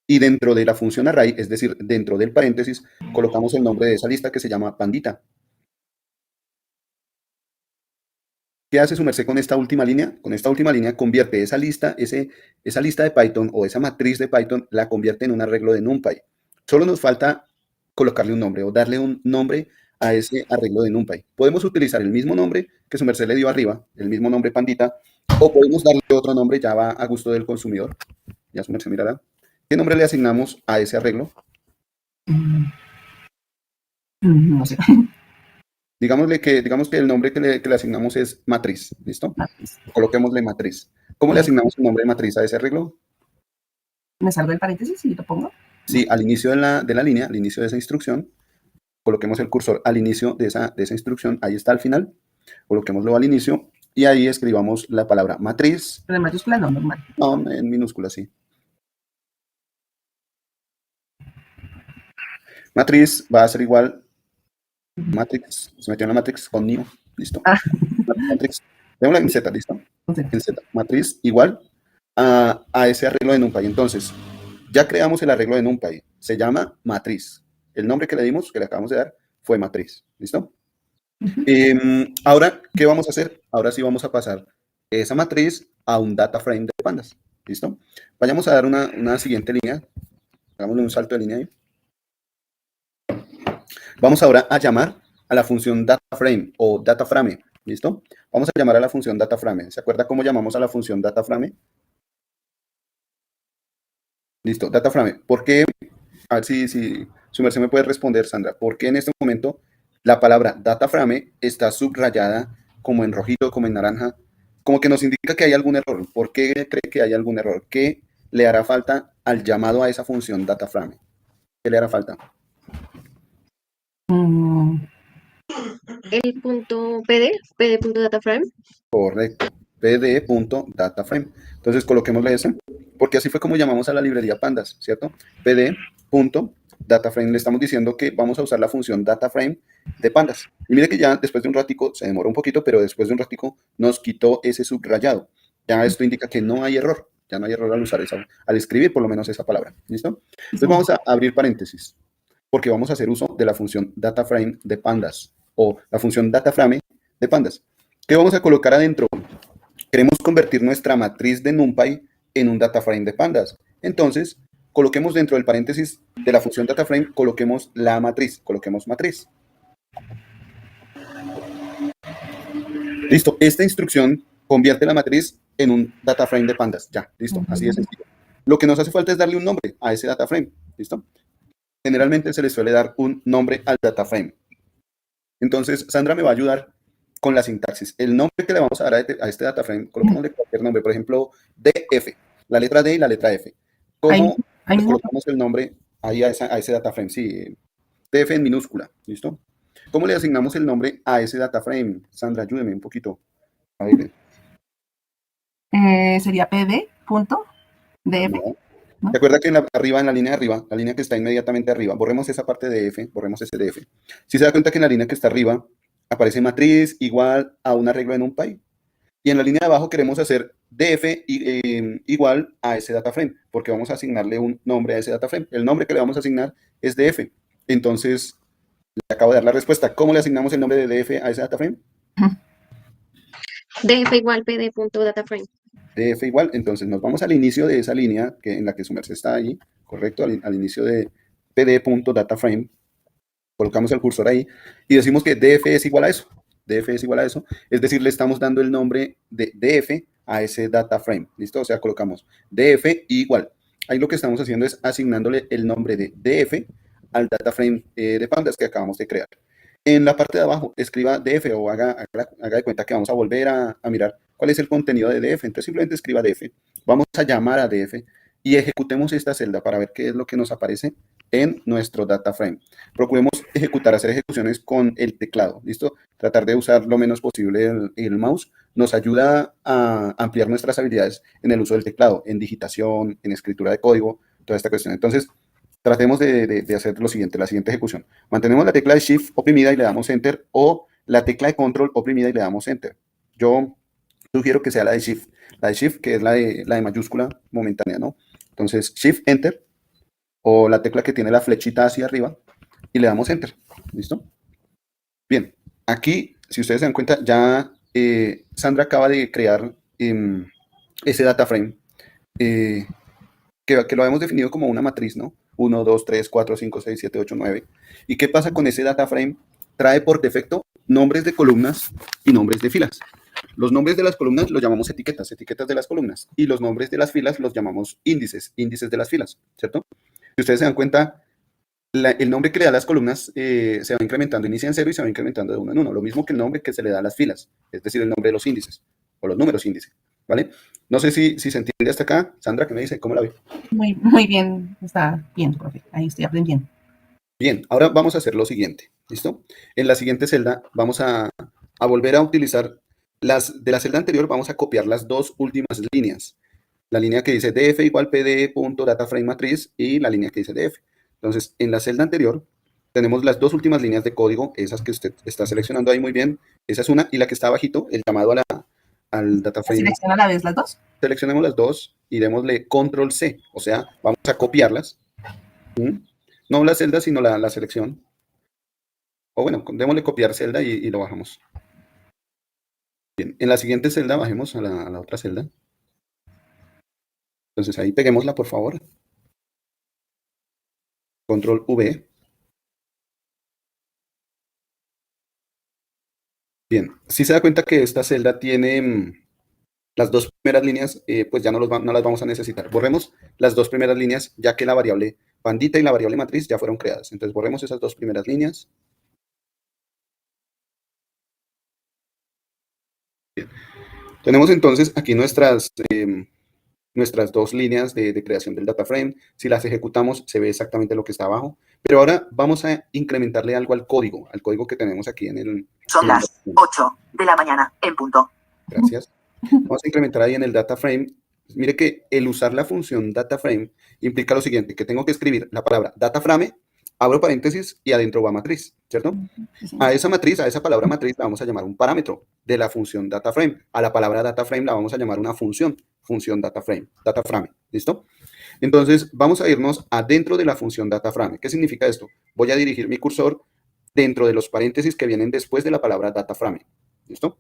A: Y dentro de la función array, es decir, dentro del paréntesis, colocamos el nombre de esa lista que se llama pandita. ¿Qué hace su merced con esta última línea? Con esta última línea convierte esa lista de Python o esa matriz de Python, la convierte en un arreglo de NumPy. Solo nos falta colocarle un nombre o darle un nombre a ese arreglo de NumPy. Podemos utilizar el mismo nombre que su merced le dio arriba, el mismo nombre pandita, o podemos darle otro nombre, ya va a gusto del consumidor. Ya su merced mirará. ¿Qué nombre le asignamos a ese arreglo?
B: No sé.
A: Digamos que el nombre que le asignamos es matriz, ¿listo?
B: Matriz.
A: Coloquémosle matriz. ¿Cómo le asignamos el nombre de matriz a ese arreglo?
B: ¿Me salgo del paréntesis y lo pongo?
A: Sí, al inicio de la línea, al inicio de esa instrucción, coloquemos el cursor al inicio de esa instrucción, ahí está al final, coloquémoslo al inicio y ahí escribamos la palabra matriz.
B: Pero en mayúscula no, normal.
A: No, en minúscula, sí. Matriz va a ser igual, matrix, se metió en la matrix con new, listo. Matrix, démosla en Z, ¿listo? En Z, matriz igual a ese arreglo de NumPy. Entonces, ya creamos el arreglo de NumPy, se llama matriz. El nombre que le dimos, que le acabamos de dar, fue matriz, ¿listo? Ahora, ¿qué vamos a hacer? Ahora sí vamos a pasar esa matriz a un data frame de pandas, ¿listo? Vayamos a dar una siguiente línea, hagámosle un salto de línea ahí. Vamos ahora a llamar a la función DataFrame o DataFrame, ¿listo? Vamos a llamar a la función DataFrame. ¿Se acuerda cómo llamamos a la función DataFrame? Listo, DataFrame. ¿Por qué? A ver si su merced me puede responder, Sandra. ¿Por qué en este momento la palabra DataFrame está subrayada como en rojito, como en naranja? Como que nos indica que hay algún error. ¿Por qué cree que hay algún error? ¿Qué le hará falta al llamado a esa función DataFrame? ¿Qué le hará falta?
D: El punto pd.dataframe.
A: Correcto, pd.dataframe. Entonces coloquémosle ese, porque así fue como llamamos a la librería pandas, ¿cierto? pd.dataframe, le estamos diciendo que vamos a usar la función dataframe de pandas. Y mire que ya después de un ratico, se demoró un poquito, pero después de un ratico nos quitó ese subrayado. Ya esto indica que no hay error, ya no hay error al usar al escribir por lo menos esa palabra, ¿listo? Entonces vamos a abrir paréntesis, porque vamos a hacer uso de la función dataframe de pandas, o la función dataframe de pandas. ¿Qué vamos a colocar adentro? Queremos convertir nuestra matriz de NumPy en un dataframe de pandas. Entonces, coloquemos dentro del paréntesis de la función dataframe, coloquemos la matriz, coloquemos matriz. Listo, esta instrucción convierte la matriz en un dataframe de pandas. Ya, listo, así de sencillo. Lo que nos hace falta es darle un nombre a ese dataframe, ¿listo? Generalmente se le suele dar un nombre al dataframe. Entonces, Sandra me va a ayudar con la sintaxis. El nombre que le vamos a dar a este dataframe, coloquémosle cualquier nombre, por ejemplo, DF, la letra D y la letra F. ¿Cómo le colocamos el nombre ahí a ese dataframe? Sí, DF en minúscula, ¿listo? ¿Cómo le asignamos el nombre a ese dataframe? Sandra, ayúdeme un poquito. A ver.
B: Sería pd.df.
A: No.
B: ¿no?
A: ¿Te acuerdas que arriba, en la línea de arriba, la línea que está inmediatamente arriba, borremos esa parte de F, borremos ese de F. Si se da cuenta que en la línea que está arriba aparece matriz igual a un arreglo en un NumPy. Y en la línea de abajo queremos hacer df igual a ese data frame, porque vamos a asignarle un nombre a ese data frame. El nombre que le vamos a asignar es df. Entonces, le acabo de dar la respuesta. ¿Cómo le asignamos el nombre de df a ese data frame?
D: df igual pd.dataframe.
A: df igual, entonces nos vamos al inicio de esa línea en la que su merced está ahí, correcto, al inicio de pd.dataframe, colocamos el cursor ahí y decimos que df es igual a eso, df es igual a eso, es decir, le estamos dando el nombre de df a ese data frame, ¿listo? O sea, colocamos df igual, ahí lo que estamos haciendo es asignándole el nombre de df al data frame de pandas que acabamos de crear. En la parte de abajo, escriba df o haga de cuenta que vamos a volver a mirar cuál es el contenido de df. Entonces simplemente escriba df. Vamos a llamar a df y ejecutemos esta celda para ver qué es lo que nos aparece en nuestro data frame. Procuremos hacer ejecuciones con el teclado, ¿listo? Tratar de usar lo menos posible el mouse nos ayuda a ampliar nuestras habilidades en el uso del teclado, en digitación, en escritura de código, toda esta cuestión. Entonces, tratemos de hacer lo siguiente, la siguiente ejecución. Mantenemos la tecla de Shift oprimida y le damos Enter, o la tecla de Control oprimida y le damos Enter. Yo sugiero que sea la de Shift, que es la de mayúscula momentánea, ¿no? Entonces, Shift, Enter, o la tecla que tiene la flechita hacia arriba, y le damos Enter. ¿Listo? Bien, aquí, si ustedes se dan cuenta, ya Sandra acaba de crear ese data frame, que lo hemos definido como una matriz, ¿no? 1, 2, 3, 4, 5, 6, 7, 8, 9. ¿Y qué pasa con ese data frame? Trae por defecto nombres de columnas y nombres de filas. Los nombres de las columnas los llamamos etiquetas de las columnas. Y los nombres de las filas los llamamos índices de las filas, ¿cierto? Si ustedes se dan cuenta, el nombre que le da a las columnas se va incrementando, inicia en 0 y se va incrementando de 1 en 1. Lo mismo que el nombre que se le da a las filas, es decir, el nombre de los índices o los números índice, ¿vale? No sé si se entiende hasta acá. Sandra, ¿qué me dice? ¿Cómo la ve?
B: Muy bien, está bien, profe. Ahí estoy aprendiendo.
A: Bien, ahora vamos a hacer lo siguiente, ¿listo? En la siguiente celda vamos a volver a utilizar de la celda anterior, vamos a copiar las dos últimas líneas. La línea que dice df igual pd.dataframe matriz y la línea que dice df. Entonces, en la celda anterior tenemos las dos últimas líneas de código, esas que usted está seleccionando ahí muy bien. Esa es una, y la que está abajito, el llamado al data frame.
B: ¿Selecciona a la vez las dos?
A: Seleccionemos las dos y démosle control C, o sea, vamos a copiarlas. No la celda, sino la selección. O bueno, démosle copiar celda y lo bajamos. Bien, en la siguiente celda bajemos a la otra celda. Entonces ahí peguémosla, por favor. Control V. Bien, si se da cuenta que esta celda tiene las dos primeras líneas, pues ya no las vamos a necesitar. Borremos las dos primeras líneas, ya que la variable pandita y la variable matriz ya fueron creadas. Entonces borremos esas dos primeras líneas. Bien. Tenemos entonces aquí nuestras dos líneas de creación del data frame. Si las ejecutamos, se ve exactamente lo que está abajo. Pero ahora vamos a incrementarle algo al código que tenemos aquí en el...
E: Son las 8 de la mañana, en punto.
A: Gracias. Vamos a incrementar ahí en el data frame. Mire que el usar la función data frame implica lo siguiente, que tengo que escribir la palabra data frame, abro paréntesis y adentro va matriz, ¿cierto? A esa matriz, a esa palabra matriz la vamos a llamar un parámetro de la función data frame. A la palabra data frame la vamos a llamar una función data frame, ¿listo? Entonces vamos a irnos adentro de la función data frame. ¿Qué significa esto? Voy a dirigir mi cursor dentro de los paréntesis que vienen después de la palabra data frame, ¿listo?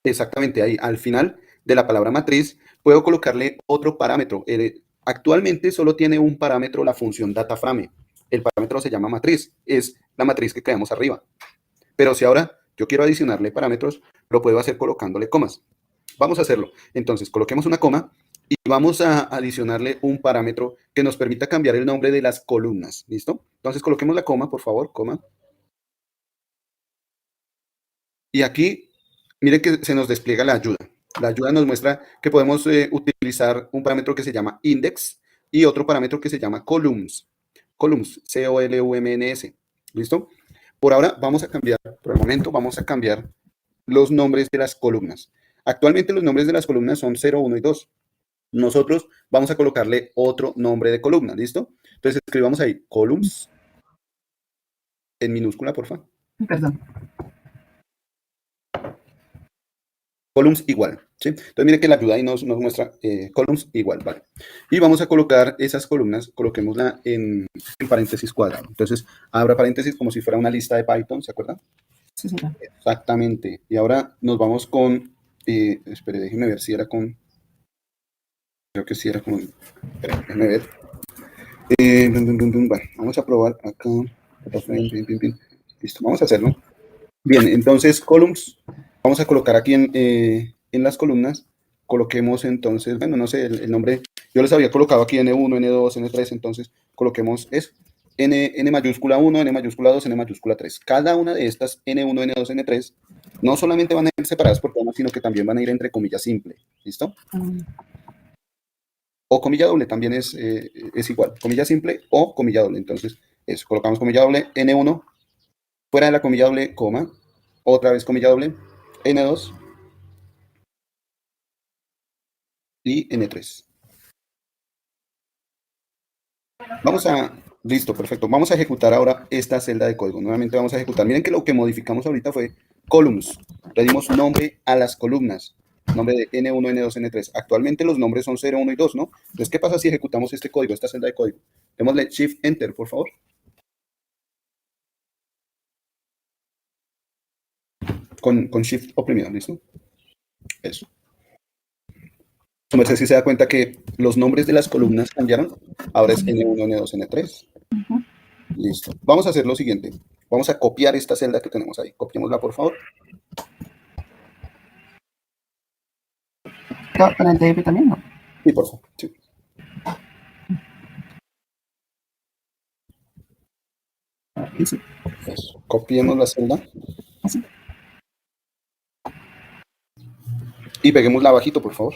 A: Exactamente ahí, al final de la palabra matriz, puedo colocarle otro parámetro. Actualmente solo tiene un parámetro la función data frame. El parámetro se llama matriz, es la matriz que creamos arriba. Pero si ahora yo quiero adicionarle parámetros, lo puedo hacer colocándole comas. Vamos a hacerlo. Entonces, coloquemos una coma y vamos a adicionarle un parámetro que nos permita cambiar el nombre de las columnas. ¿Listo? Entonces, coloquemos la coma, por favor, coma. Y aquí, miren que se nos despliega la ayuda. La ayuda nos muestra que podemos utilizar un parámetro que se llama index y otro parámetro que se llama columns. Columns, C-O-L-U-M-N-S. ¿Listo? Por ahora vamos a cambiar, por el momento vamos a cambiar los nombres de las columnas. Actualmente los nombres de las columnas son 0, 1 y 2. Nosotros vamos a colocarle otro nombre de columna, ¿listo? Entonces escribamos ahí columns en minúscula, por favor.
B: Perdón.
A: Columns igual, ¿sí? Entonces mire que la ayuda ahí nos muestra columns igual, ¿vale? Y vamos a colocar esas columnas, coloquémosla en paréntesis cuadrado. Entonces abra paréntesis como si fuera una lista de Python, ¿se acuerda?
B: Sí, señor.
A: Exactamente. Y ahora nos vamos con, espere, déjeme ver si era con, creo que sí era con, espere, déjeme ver. Bueno, vamos a probar acá. Listo, vamos a hacerlo. Bien, entonces columns, vamos a colocar aquí en las columnas, coloquemos entonces, bueno, no sé, el nombre, yo les había colocado aquí N1, N2, N3, entonces coloquemos eso, N mayúscula 1, N mayúscula 2, N mayúscula 3. Cada una de estas N1, N2, N3, no solamente van a ir separadas por comas, sino que también van a ir entre comillas simple, ¿listo? O comilla doble también es igual, comilla simple o comilla doble, entonces eso, colocamos comilla doble, N1, fuera de la comilla doble, coma, otra vez comilla doble, N2 y N3. Listo, perfecto. Vamos a ejecutar ahora esta celda de código. Nuevamente vamos a ejecutar. Miren que lo que modificamos ahorita fue columns. Le dimos nombre a las columnas. Nombre de N1, N2, N3. Actualmente los nombres son 0, 1 y 2, ¿no? Entonces, ¿qué pasa si ejecutamos este código, esta celda de código? Démosle Shift Enter, por favor. Con Shift oprimido, ¿listo? Eso. Su merced si se da cuenta que los nombres de las columnas cambiaron. Ahora es N1, N2, N3. Listo. Vamos a hacer lo siguiente. Vamos a copiar esta celda que tenemos ahí. Copiémosla, por favor.
B: ¿Con el DF también, no?
A: Sí, por favor. Sí.
B: Sí.
A: Eso. Copiemos la celda.
B: Así.
A: Y peguémosla abajito, por favor.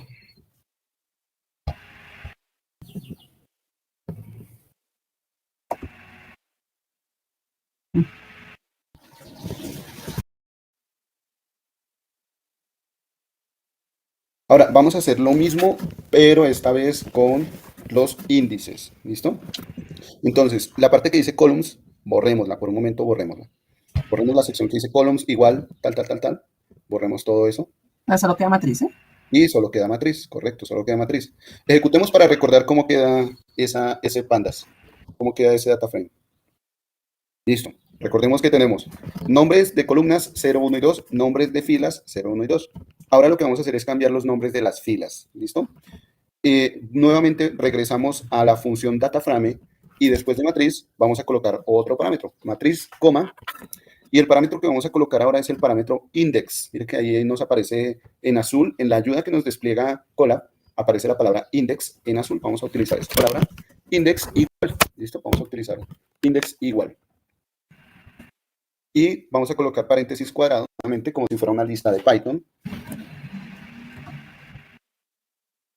A: Ahora, vamos a hacer lo mismo, pero esta vez con los índices, ¿listo? Entonces, la parte que dice columns, borrémosla, por un momento borrémosla. Borremos la sección que dice columns igual, tal. Borremos todo eso.
B: Solo queda matriz, ¿eh?
A: Y solo queda matriz, correcto, solo queda matriz. Ejecutemos para recordar cómo queda ese pandas, cómo queda ese data frame. Listo. Recordemos que tenemos nombres de columnas 0, 1 y 2, nombres de filas 0, 1 y 2. Ahora lo que vamos a hacer es cambiar los nombres de las filas. ¿Listo? Nuevamente regresamos a la función dataframe y después de matriz vamos a colocar otro parámetro, matriz, coma, y el parámetro que vamos a colocar ahora es el parámetro index. Mire que ahí nos aparece en azul, en la ayuda que nos despliega Colab, aparece la palabra index en azul. Vamos a utilizar esta palabra, index igual. ¿Listo? Vamos a utilizar index igual. Y vamos a colocar paréntesis cuadrado, nuevamente como si fuera una lista de Python.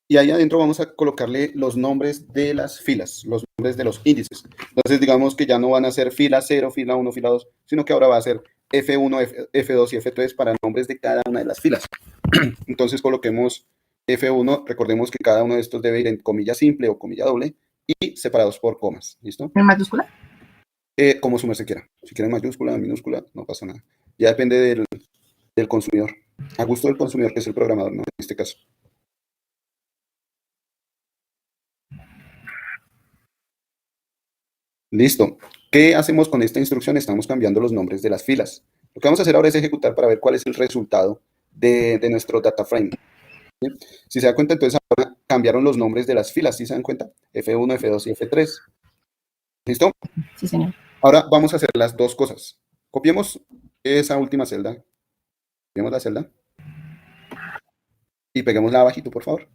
A: Y ahí adentro vamos a colocarle los nombres de las filas, los nombres de los índices. Entonces digamos que ya no van a ser fila 0, fila 1, fila 2, sino que ahora va a ser F1, F2 y F3 para nombres de cada una de las filas. Entonces coloquemos F1, recordemos que cada uno de estos debe ir en comilla simple o comilla doble y separados por comas. ¿Listo?
B: ¿En mayúscula?
A: Como su merced quiera. Si quieren mayúscula, minúscula, no pasa nada. Ya depende del consumidor. A gusto del consumidor, que es el programador, ¿no? En este caso. Listo. ¿Qué hacemos con esta instrucción? Estamos cambiando los nombres de las filas. Lo que vamos a hacer ahora es ejecutar para ver cuál es el resultado de nuestro data frame. ¿Sí? Si se da cuenta, entonces ahora cambiaron los nombres de las filas. ¿Sí se dan cuenta? F1, F2 y F3. ¿Listo?
B: Sí, señor.
A: Ahora vamos a hacer las dos cosas. Copiemos esa última celda. Copiemos la celda. Y peguémosla abajito, por favor.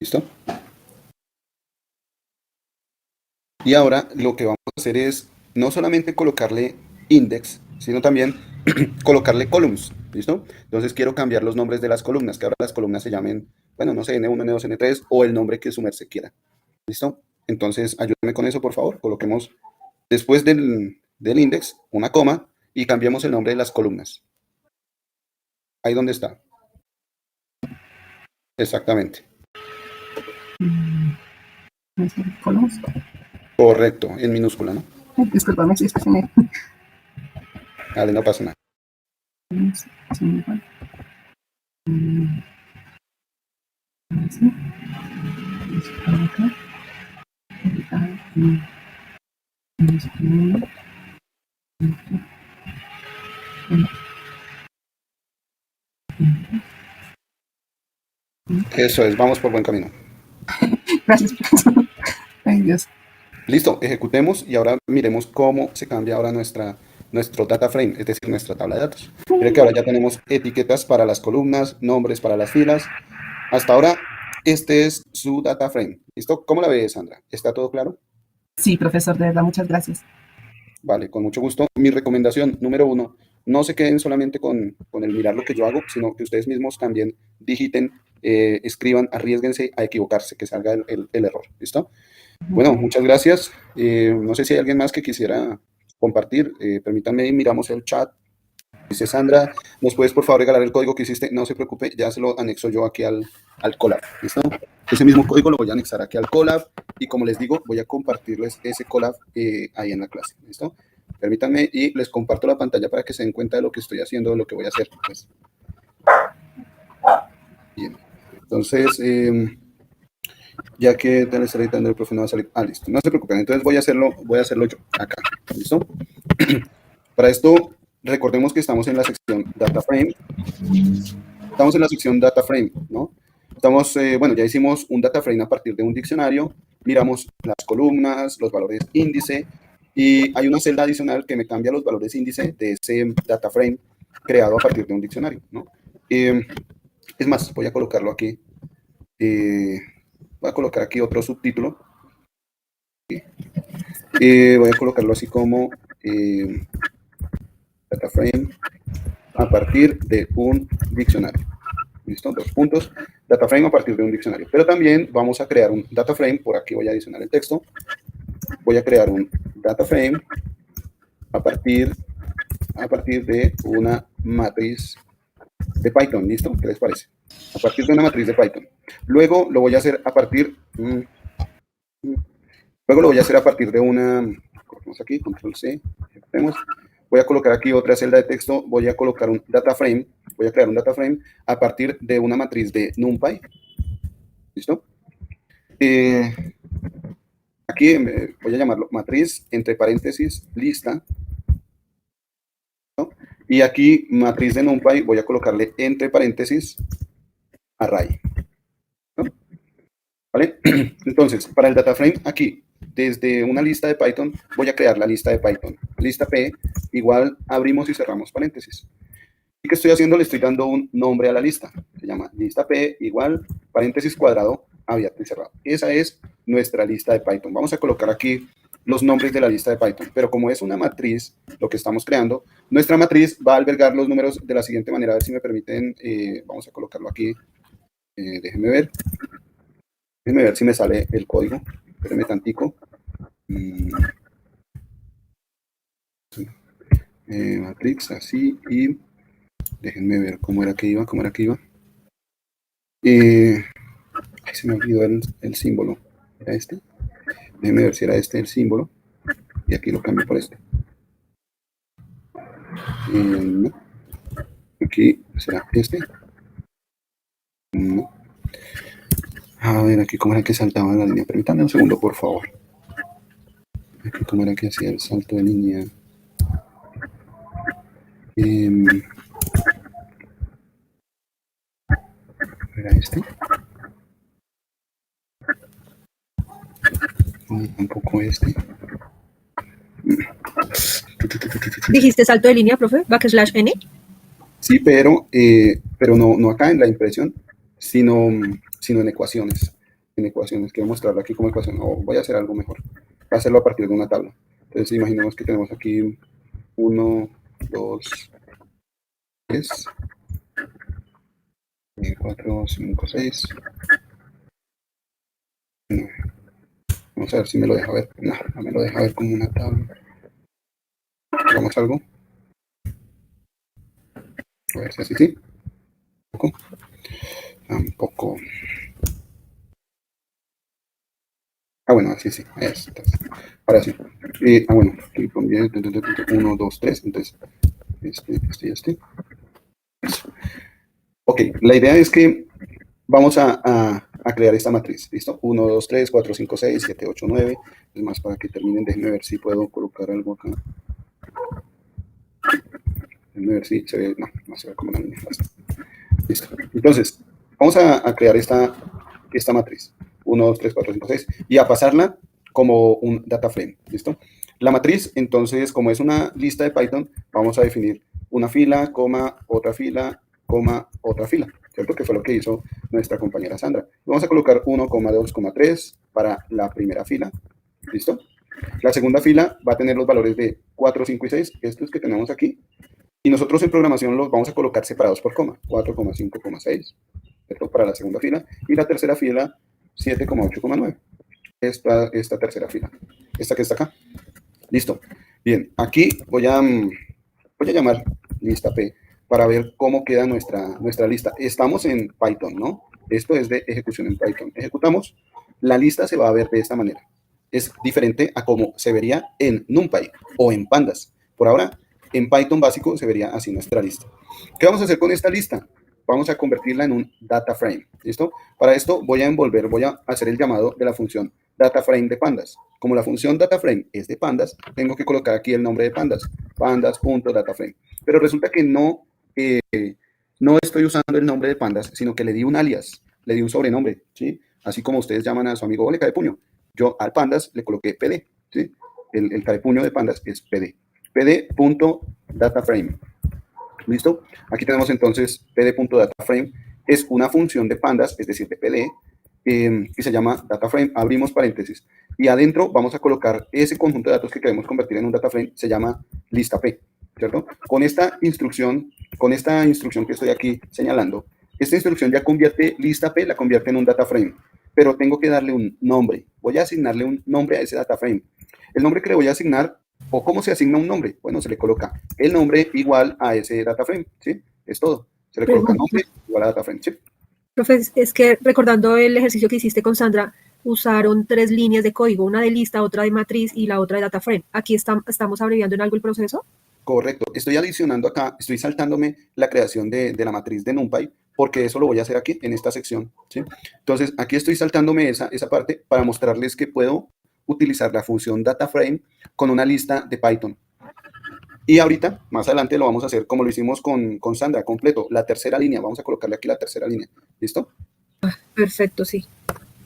A: ¿Listo? Y ahora lo que vamos a hacer es no solamente colocarle index, sino también colocarle columns. ¿Listo? Entonces quiero cambiar los nombres de las columnas, que ahora las columnas se llamen, bueno, no sé, N1, N2, N3 o el nombre que su merced quiera. ¿Listo? Entonces ayúdame con eso, por favor. Coloquemos Después del index, una coma, y cambiamos el nombre de las columnas. Ahí donde está. Exactamente.
B: Columns.
A: Correcto, en minúscula, ¿no?
B: Ay, discúlpame, si es que se me...
A: Dale, no pasa nada.
B: Sí, igual. Así. Acá.
A: Eso es, vamos por buen camino.
B: Gracias, profesor. Ay, Dios.
A: Listo, ejecutemos y ahora miremos cómo se cambia ahora nuestro data frame, es decir, nuestra tabla de datos. Mire que ahora ya tenemos etiquetas para las columnas, nombres para las filas. Hasta ahora, este es su data frame. ¿Listo? ¿Cómo la ve, Sandra? ¿Está todo claro?
B: Sí, profesor, de verdad, muchas gracias.
A: Vale, con mucho gusto. Mi recomendación número 1, no se queden solamente con el mirar lo que yo hago, sino que ustedes mismos también digiten, escriban, arriesguense a equivocarse, que salga el error. ¿Listo? Bueno, muchas gracias. No sé si hay alguien más que quisiera compartir. Permítanme, miramos el chat. Dice Sandra, ¿nos puedes por favor regalar el código que hiciste? No se preocupe, ya se lo anexo yo aquí al Colab. ¿Listo? Ese mismo código lo voy a anexar aquí al Colab y como les digo, voy a compartirles ese Colab ahí en la clase. ¿Listo? Permítanme y les comparto la pantalla para que se den cuenta de lo que estoy haciendo, de lo que voy a hacer. Pues. Bien. Entonces, ya que te está editando el profe no va a salir. Ah, listo. No se preocupen. Entonces voy a hacerlo yo acá. ¿Listo? Para esto, recordemos que estamos en la sección Data Frame. Estamos en la sección Data Frame, ¿no? Estamos, bueno, ya hicimos un Data Frame a partir de un diccionario. Miramos las columnas, los valores índice. Y hay una celda adicional que me cambia los valores índice de ese Data Frame creado a partir de un diccionario, ¿no? Es más, voy a colocarlo aquí. Voy a colocar aquí otro subtítulo. Voy a colocarlo así como data frame a partir de un diccionario. ¿Listo? 2 puntos. Data frame a partir de un diccionario. Pero también vamos a crear un data frame. Por aquí voy a adicionar el texto. Voy a crear un data frame a partir de una matriz de Python. ¿Listo? ¿Qué les parece? A partir de una matriz de Python. Luego lo voy a hacer a partir... Luego lo voy a hacer a partir de una... Coloquemos aquí, control C. Voy a colocar aquí otra celda de texto. Voy a colocar un data frame. Voy a crear un data frame a partir de una matriz de NumPy. ¿Listo? Aquí voy a llamarlo matriz, entre paréntesis, lista. ¿No? Y aquí, matriz de NumPy, voy a colocarle entre paréntesis, array. ¿No? ¿Vale? Entonces, para el data frame, aquí, desde una lista de Python, voy a crear la lista de Python. Lista P, igual, abrimos y cerramos paréntesis. ¿Y qué estoy haciendo? Le estoy dando un nombre a la lista. Se llama lista P, igual, paréntesis cuadrado, abierto y cerrado. Esa es nuestra lista de Python. Vamos a colocar aquí los nombres de la lista de Python. Pero como es una matriz, lo que estamos creando, nuestra matriz va a albergar los números de la siguiente manera. A ver si me permiten, vamos a colocarlo aquí. Déjenme ver. Déjenme ver si me sale el código. Espérenme tantico. Matrix, así, y déjenme ver cómo era que iba. Ay, se me olvidó el símbolo. ¿Era este? Déjenme ver si era este el símbolo. Y aquí lo cambio por este. No. Aquí será este. No. A ver, aquí cómo era que saltaba la línea. Permítanme un segundo, por favor. Aquí cómo era que hacía el salto de línea. ¿Era este? Tampoco este.
C: ¿Dijiste salto de línea, profe? ¿/n?
A: Sí, pero no acá en la impresión, sino en ecuaciones. En ecuaciones. Quiero mostrarlo aquí como ecuación. O voy a hacer algo mejor. Voy a hacerlo a partir de una tabla. Entonces, imaginemos que tenemos aquí 1, 2, 3, 4, 5, 6. Vamos a ver si me lo deja ver. No me lo deja ver como una tabla. Hagamos algo. A ver si así sí. Tampoco. Bueno, así sí. Ahora sí. Bueno, aquí conviene 1, 2, 3. Entonces, este y este. Eso. Ok, la idea es que vamos a crear esta matriz. ¿Listo? 1, 2, 3, 4, 5, 6, 7, 8, 9. Es más, para que terminen, déjenme ver si puedo colocar algo acá. Déjenme ver si se ve. No se ve como una línea. Listo. Entonces, vamos a crear esta matriz. 1, 2, 3, 4, 5, 6. Y a pasarla como un data frame. ¿Listo? La matriz, entonces, como es una lista de Python, vamos a definir una fila, coma, otra fila, coma, otra fila. ¿Cierto? Que fue lo que hizo nuestra compañera Sandra. Vamos a colocar 1, 2, 3 para la primera fila. ¿Listo? La segunda fila va a tener los valores de 4, 5 y 6. Estos que tenemos aquí. Y nosotros en programación los vamos a colocar separados por coma. 4, 5, 6. ¿Cierto? Para la segunda fila. Y la tercera fila, 7, 8, 9. Esta tercera fila. Esta que está acá. Listo. Bien, aquí voy a llamar lista P para ver cómo queda nuestra lista. Estamos en Python, ¿no? Esto es de ejecución en Python. Ejecutamos, la lista se va a ver de esta manera. Es diferente a cómo se vería en NumPy o en Pandas. Por ahora, en Python básico se vería así nuestra lista. ¿Qué vamos a hacer con esta lista? Vamos a convertirla en un data frame. ¿Listo? Para esto voy a hacer el llamado de la función data frame de Pandas. Como la función data frame es de Pandas, tengo que colocar aquí el nombre de Pandas, pandas.dataframe. Pero resulta que no estoy usando el nombre de Pandas, sino que le di un alias, le di un sobrenombre, ¿sí? Así como ustedes llaman a su amigo, ole, carepuño. Yo al Pandas le coloqué PD, ¿sí? El carepuño de Pandas es PD. PD.dataframe. ¿Listo? Aquí tenemos entonces pd.dataframe. Es una función de Pandas, es decir, de PD, y se llama dataframe. Abrimos paréntesis. Y adentro vamos a colocar ese conjunto de datos que queremos convertir en un dataframe. Se llama lista P, ¿cierto? Con esta instrucción que estoy aquí señalando, esta instrucción ya convierte lista P, la convierte en un dataframe. Pero tengo que darle un nombre. Voy a asignarle un nombre a ese dataframe. El nombre que le voy a asignar, o cómo se asigna un nombre, bueno, se le coloca el nombre igual a ese dataframe, ¿sí? Es todo. Se le coloca nombre igual a dataframe, ¿sí?
C: Profe, es que recordando el ejercicio que hiciste con Sandra, usaron 3 líneas de código, una de lista, otra de matriz y la otra de data frame. ¿Aquí estamos abreviando en algo el proceso?
A: Correcto. Estoy adicionando acá, estoy saltándome la creación de la matriz de NumPy, porque eso lo voy a hacer aquí, en esta sección, ¿sí? Entonces, aquí estoy saltándome esa parte para mostrarles que puedo utilizar la función dataframe con una lista de Python. Y ahorita, más adelante, lo vamos a hacer como lo hicimos con Sandra, completo, la tercera línea. Vamos a colocarle aquí la tercera línea. ¿Listo?
C: Perfecto, sí.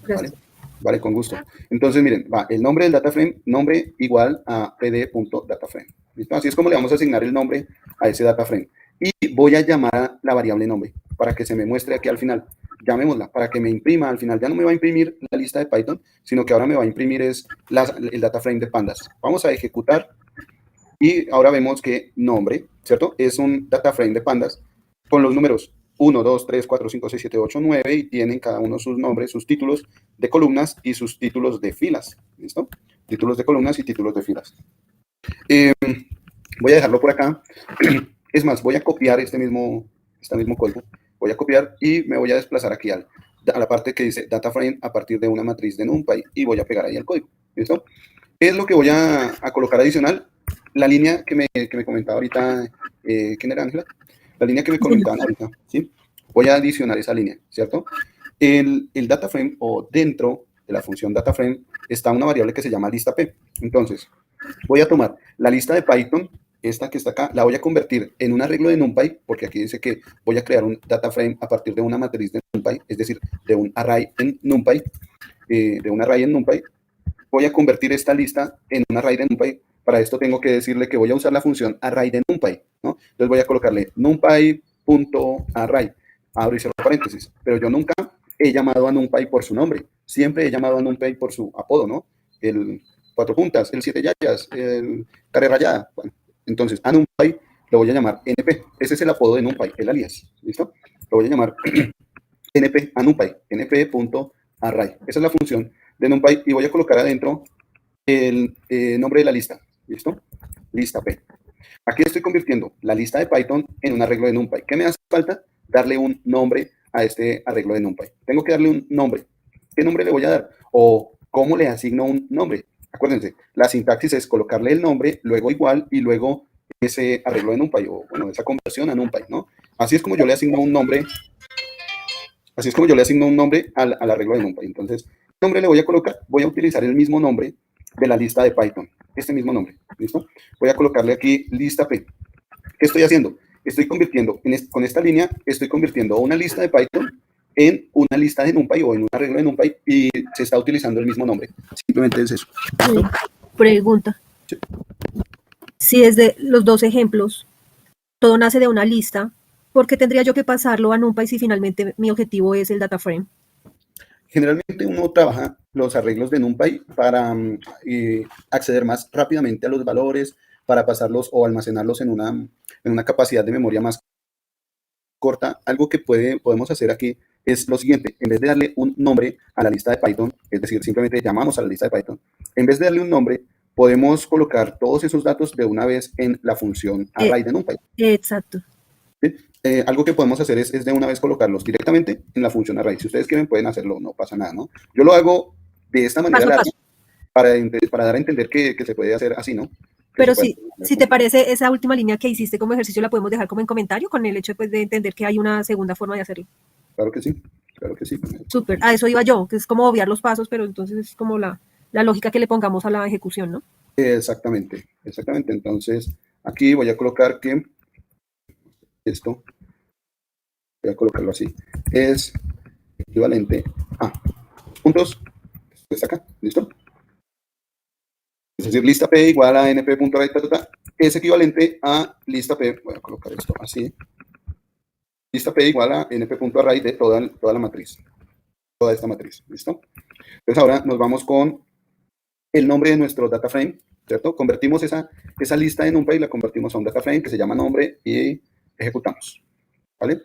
C: Gracias.
A: Vale, con gusto. Entonces, miren, va el nombre del dataframe, nombre igual a pd.dataframe. ¿Listo? Así es como le vamos a asignar el nombre a ese dataframe. Y voy a llamar a la variable nombre para que se me muestre aquí al final. Llamémosla para que me imprima al final. Ya no me va a imprimir la lista de Python, sino que ahora me va a imprimir el dataframe de Pandas. Vamos a ejecutar y ahora vemos que nombre, ¿cierto? Es un dataframe de Pandas con los números 1, 2, 3, 4, 5, 6, 7, 8, 9 y tienen cada uno sus nombres, sus títulos de columnas y sus títulos de filas. ¿Listo? Títulos de columnas y títulos de filas. Voy a dejarlo por acá. Es más, voy a copiar este mismo código. Voy a copiar y me voy a desplazar aquí a la parte que dice dataframe a partir de una matriz de NumPy y voy a pegar ahí el código. ¿Listo? ¿Qué es lo que voy a colocar adicional? La línea que me comentaba ahorita, ¿quién era, Ángela? La línea que me comentaban ahorita, ¿sí? Voy a adicionar esa línea, ¿cierto? El dataframe o dentro de la función dataframe está una variable que se llama lista P. Entonces, voy a tomar la lista de Python, esta que está acá, la voy a convertir en un arreglo de NumPy, porque aquí dice que voy a crear un dataframe a partir de una matriz de NumPy, es decir, de un array en NumPy, voy a convertir esta lista en un array de NumPy. Para esto tengo que decirle que voy a usar la función array de NumPy, ¿no? Entonces voy a colocarle NumPy.array, abro y cierro paréntesis, pero yo nunca he llamado a NumPy por su nombre, siempre he llamado a NumPy por su apodo, ¿no? El 4 puntas, el 7 yayas, el care rayada. Bueno, entonces a NumPy lo voy a llamar NP, ese es el apodo de NumPy, el alias, ¿listo? Lo voy a llamar NP a NumPy, np.array, esa es la función de NumPy y voy a colocar adentro el nombre de la lista. ¿Listo? Lista P. Aquí estoy convirtiendo la lista de Python en un arreglo de NumPy. ¿Qué me hace falta? Darle un nombre a este arreglo de NumPy. Tengo que darle un nombre. ¿Qué nombre le voy a dar? O ¿cómo le asigno un nombre? Acuérdense, la sintaxis es colocarle el nombre, luego igual y luego ese arreglo de NumPy o, bueno, esa conversión a NumPy, ¿no? Así es como yo le asigno un nombre. Así es como yo le asigno un nombre al arreglo de NumPy. Entonces, ¿qué nombre le voy a colocar? Voy a utilizar el mismo nombre de la lista de Python. Este mismo nombre, ¿listo? Voy a colocarle aquí lista P. ¿Qué estoy haciendo? Estoy convirtiendo, con esta línea, estoy convirtiendo una lista de Python en una lista de NumPy o en un arreglo de NumPy y se está utilizando el mismo nombre. Simplemente es eso. ¿Listo?
C: Pregunta.
A: Sí.
C: Si desde los dos ejemplos todo nace de una lista, ¿por qué tendría yo que pasarlo a NumPy si finalmente mi objetivo es el data frame?
A: Generalmente uno trabaja los arreglos de NumPy para acceder más rápidamente a los valores, para pasarlos o almacenarlos en una capacidad de memoria más corta. Algo que podemos hacer aquí es lo siguiente: en vez de darle un nombre a la lista de Python, es decir, simplemente llamamos a la lista de Python, en vez de darle un nombre, podemos colocar todos esos datos de una vez en la función array de NumPy.
C: Exacto.
A: ¿Sí? Algo que podemos hacer es de una vez colocarlos directamente en la función array. Si ustedes quieren, pueden hacerlo, no pasa nada, ¿no? Yo lo hago de esta manera
C: Paso a
A: larga
C: paso.
A: para dar a entender que se puede hacer así, ¿no? Que
C: Pero
A: se puede
C: si te parece, esa última línea que hiciste como ejercicio la podemos dejar como en comentario con el hecho pues, de entender que hay una segunda forma de hacerlo.
A: Claro que sí, claro que sí.
C: Súper. A eso iba yo, que es como obviar los pasos, pero entonces es como la lógica que le pongamos a la ejecución, ¿no?
A: Exactamente, exactamente. Entonces, aquí voy a colocar que esto, voy a colocarlo así, es equivalente a puntos, esto está acá, ¿listo? Es decir, lista P igual a np.array, es equivalente a lista P, voy a colocar esto así, lista P igual a np.array de toda la matriz, toda esta matriz, ¿listo? Entonces ahora nos vamos con el nombre de nuestro data frame, ¿cierto? Convertimos esa lista de NumPy y la convertimos a un data frame que se llama nombre y ejecutamos, ¿vale?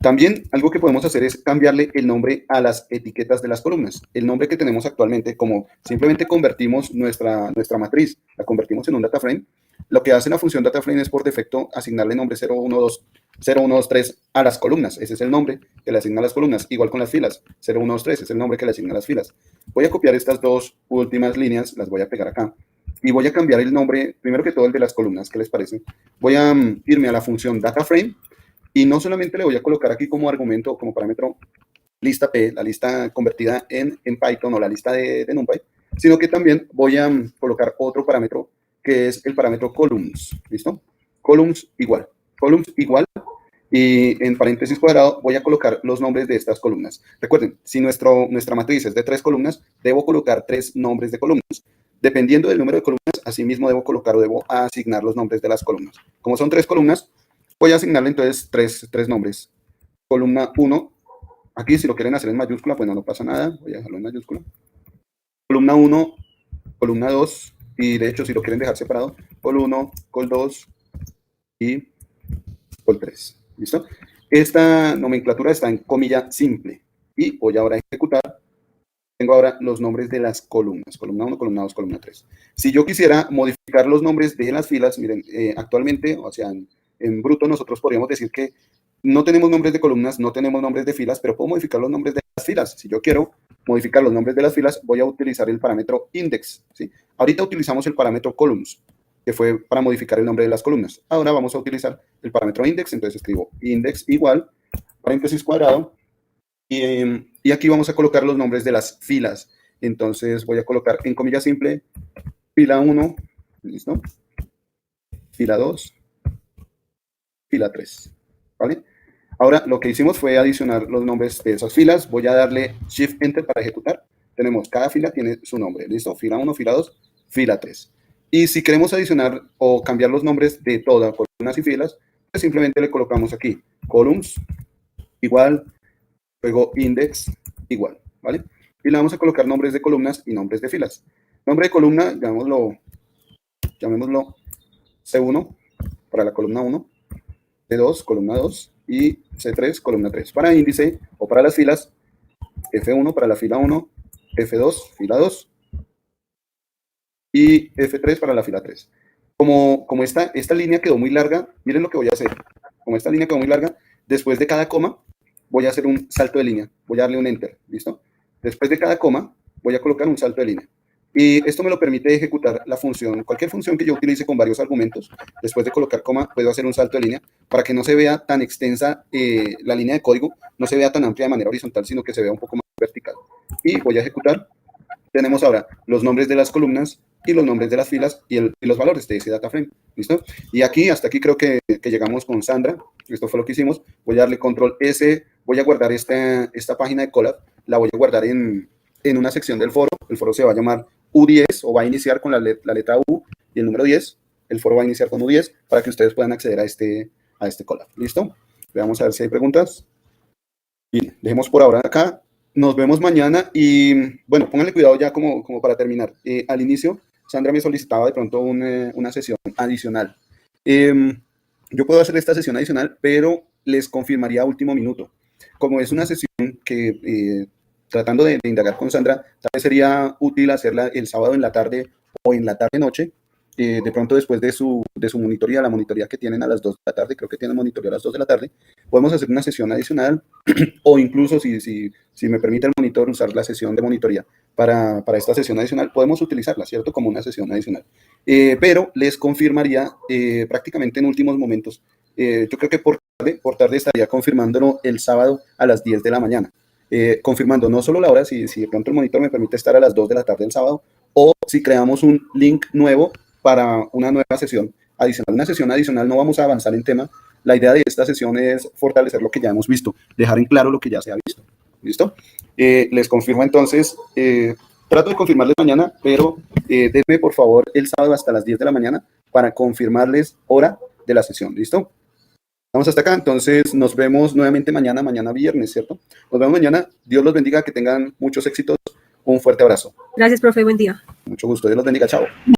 A: También algo que podemos hacer es cambiarle el nombre a las etiquetas de las columnas. El nombre que tenemos actualmente, como simplemente convertimos nuestra matriz, la convertimos en un data frame, lo que hace la función data frame es por defecto asignarle nombre 0123 a las columnas. Ese es el nombre que le asigna a las columnas. Igual con las filas, 0123 es el nombre que le asigna a las filas. Voy a copiar estas dos últimas líneas, las voy a pegar acá. Y voy a cambiar el nombre, primero que todo el de las columnas, ¿qué les parece? Voy a irme a la función data frame. Y no solamente le voy a colocar aquí como argumento, como parámetro, lista P, la lista convertida en Python o la lista de NumPy, sino que también voy a colocar otro parámetro que es el parámetro columns, ¿listo? Columns igual, y en paréntesis cuadrado voy a colocar los nombres de estas columnas. Recuerden, si nuestra matriz es de 3 columnas, debo colocar 3 nombres de columnas. Dependiendo del número de columnas, asimismo debo colocar o debo asignar los nombres de las columnas. Como son 3 columnas, voy a asignarle entonces tres nombres. Columna 1, aquí si lo quieren hacer en mayúscula, pues no pasa nada, voy a dejarlo en mayúscula. Columna 1, columna 2, y de hecho si lo quieren dejar separado, col 1, col 2 y col 3. ¿Listo? Esta nomenclatura está en comilla simple. Y voy ahora a ejecutar. Tengo ahora los nombres de las columnas. Columna 1, columna 2, columna 3. Si yo quisiera modificar los nombres de las filas, miren, actualmente, o sea, en bruto nosotros podríamos decir que no tenemos nombres de columnas, no tenemos nombres de filas, pero puedo modificar los nombres de las filas. Si yo quiero modificar los nombres de las filas, voy a utilizar el parámetro index, ¿sí? Ahorita utilizamos el parámetro columns, que fue para modificar el nombre de las columnas. Ahora vamos a utilizar el parámetro index, entonces escribo index igual, paréntesis cuadrado, y aquí vamos a colocar los nombres de las filas. Entonces voy a colocar en comilla simple, fila 1, ¿listo? Fila 2, fila 3, ¿vale? Ahora lo que hicimos fue adicionar los nombres de esas filas. Voy a darle Shift Enter para ejecutar. Tenemos, cada fila tiene su nombre, ¿listo? Fila 1, fila 2, fila 3. Y si queremos adicionar o cambiar los nombres de todas columnas y filas, pues simplemente le colocamos aquí columns igual, luego index igual, ¿vale? Y le vamos a colocar nombres de columnas y nombres de filas. Nombre de columna, llamémoslo C1 para la columna 1, C2, columna 2 y C3, columna 3. Para índice o para las filas, F1 para la fila 1, F2, fila 2 y F3 para la fila 3. Como esta línea quedó muy larga, miren lo que voy a hacer. Como esta línea quedó muy larga, después de cada coma voy a hacer un salto de línea. Voy a darle un enter, ¿listo? Después de cada coma voy a colocar un salto de línea. Y esto me lo permite ejecutar la función, cualquier función que yo utilice con varios argumentos. Después de colocar coma, puedo hacer un salto de línea para que no se vea tan extensa la línea de código, no se vea tan amplia de manera horizontal, sino que se vea un poco más vertical. Y voy a ejecutar. Tenemos ahora los nombres de las columnas y los nombres de las filas y los valores de ese data frame. ¿Listo? Y aquí, hasta aquí creo que llegamos con Sandra. Esto fue lo que hicimos. Voy a darle control S. Voy a guardar esta página de Colab. La voy a guardar en una sección del foro. El foro se va a llamar U10 o va a iniciar con la letra U y el número 10. El foro va a iniciar con U10 para que ustedes puedan acceder a este Colab. ¿Listo? Veamos a ver si hay preguntas. Bien, dejemos por ahora acá. Nos vemos mañana y, bueno, pónganle cuidado ya como para terminar. Al inicio, Sandra me solicitaba de pronto una sesión adicional. Yo puedo hacer esta sesión adicional, pero les confirmaría a último minuto. Como es una sesión que, tratando de indagar con Sandra, tal vez sería útil hacerla el sábado en la tarde o en la tarde-noche, de pronto después de su monitoría, la monitoría que tienen a las 2 de la tarde, creo que tienen monitoría a las 2 de la tarde, podemos hacer una sesión adicional o incluso si me permite el monitor usar la sesión de monitoría para esta sesión adicional, podemos utilizarla, ¿cierto? Como una sesión adicional. Pero les confirmaría prácticamente en últimos momentos. Yo creo que por tarde estaría confirmándolo el sábado a las 10 de la mañana. Confirmando no solo la hora, si de pronto el monitor me permite estar a las 2 de la tarde el sábado, o si creamos un link nuevo para una nueva sesión adicional. Una sesión adicional no vamos a avanzar en tema. La idea de esta sesión es fortalecer lo que ya hemos visto, dejar en claro lo que ya se ha visto. ¿Listo? Les confirmo entonces, trato de confirmarles mañana, pero denme por favor el sábado hasta las 10 de la mañana para confirmarles hora de la sesión. ¿Listo? Vamos hasta acá, entonces nos vemos nuevamente mañana viernes, ¿cierto? Nos vemos mañana. Dios los bendiga, que tengan muchos éxitos. Un fuerte abrazo.
C: Gracias, profe. Buen día.
A: Mucho gusto. Dios los bendiga. Chao.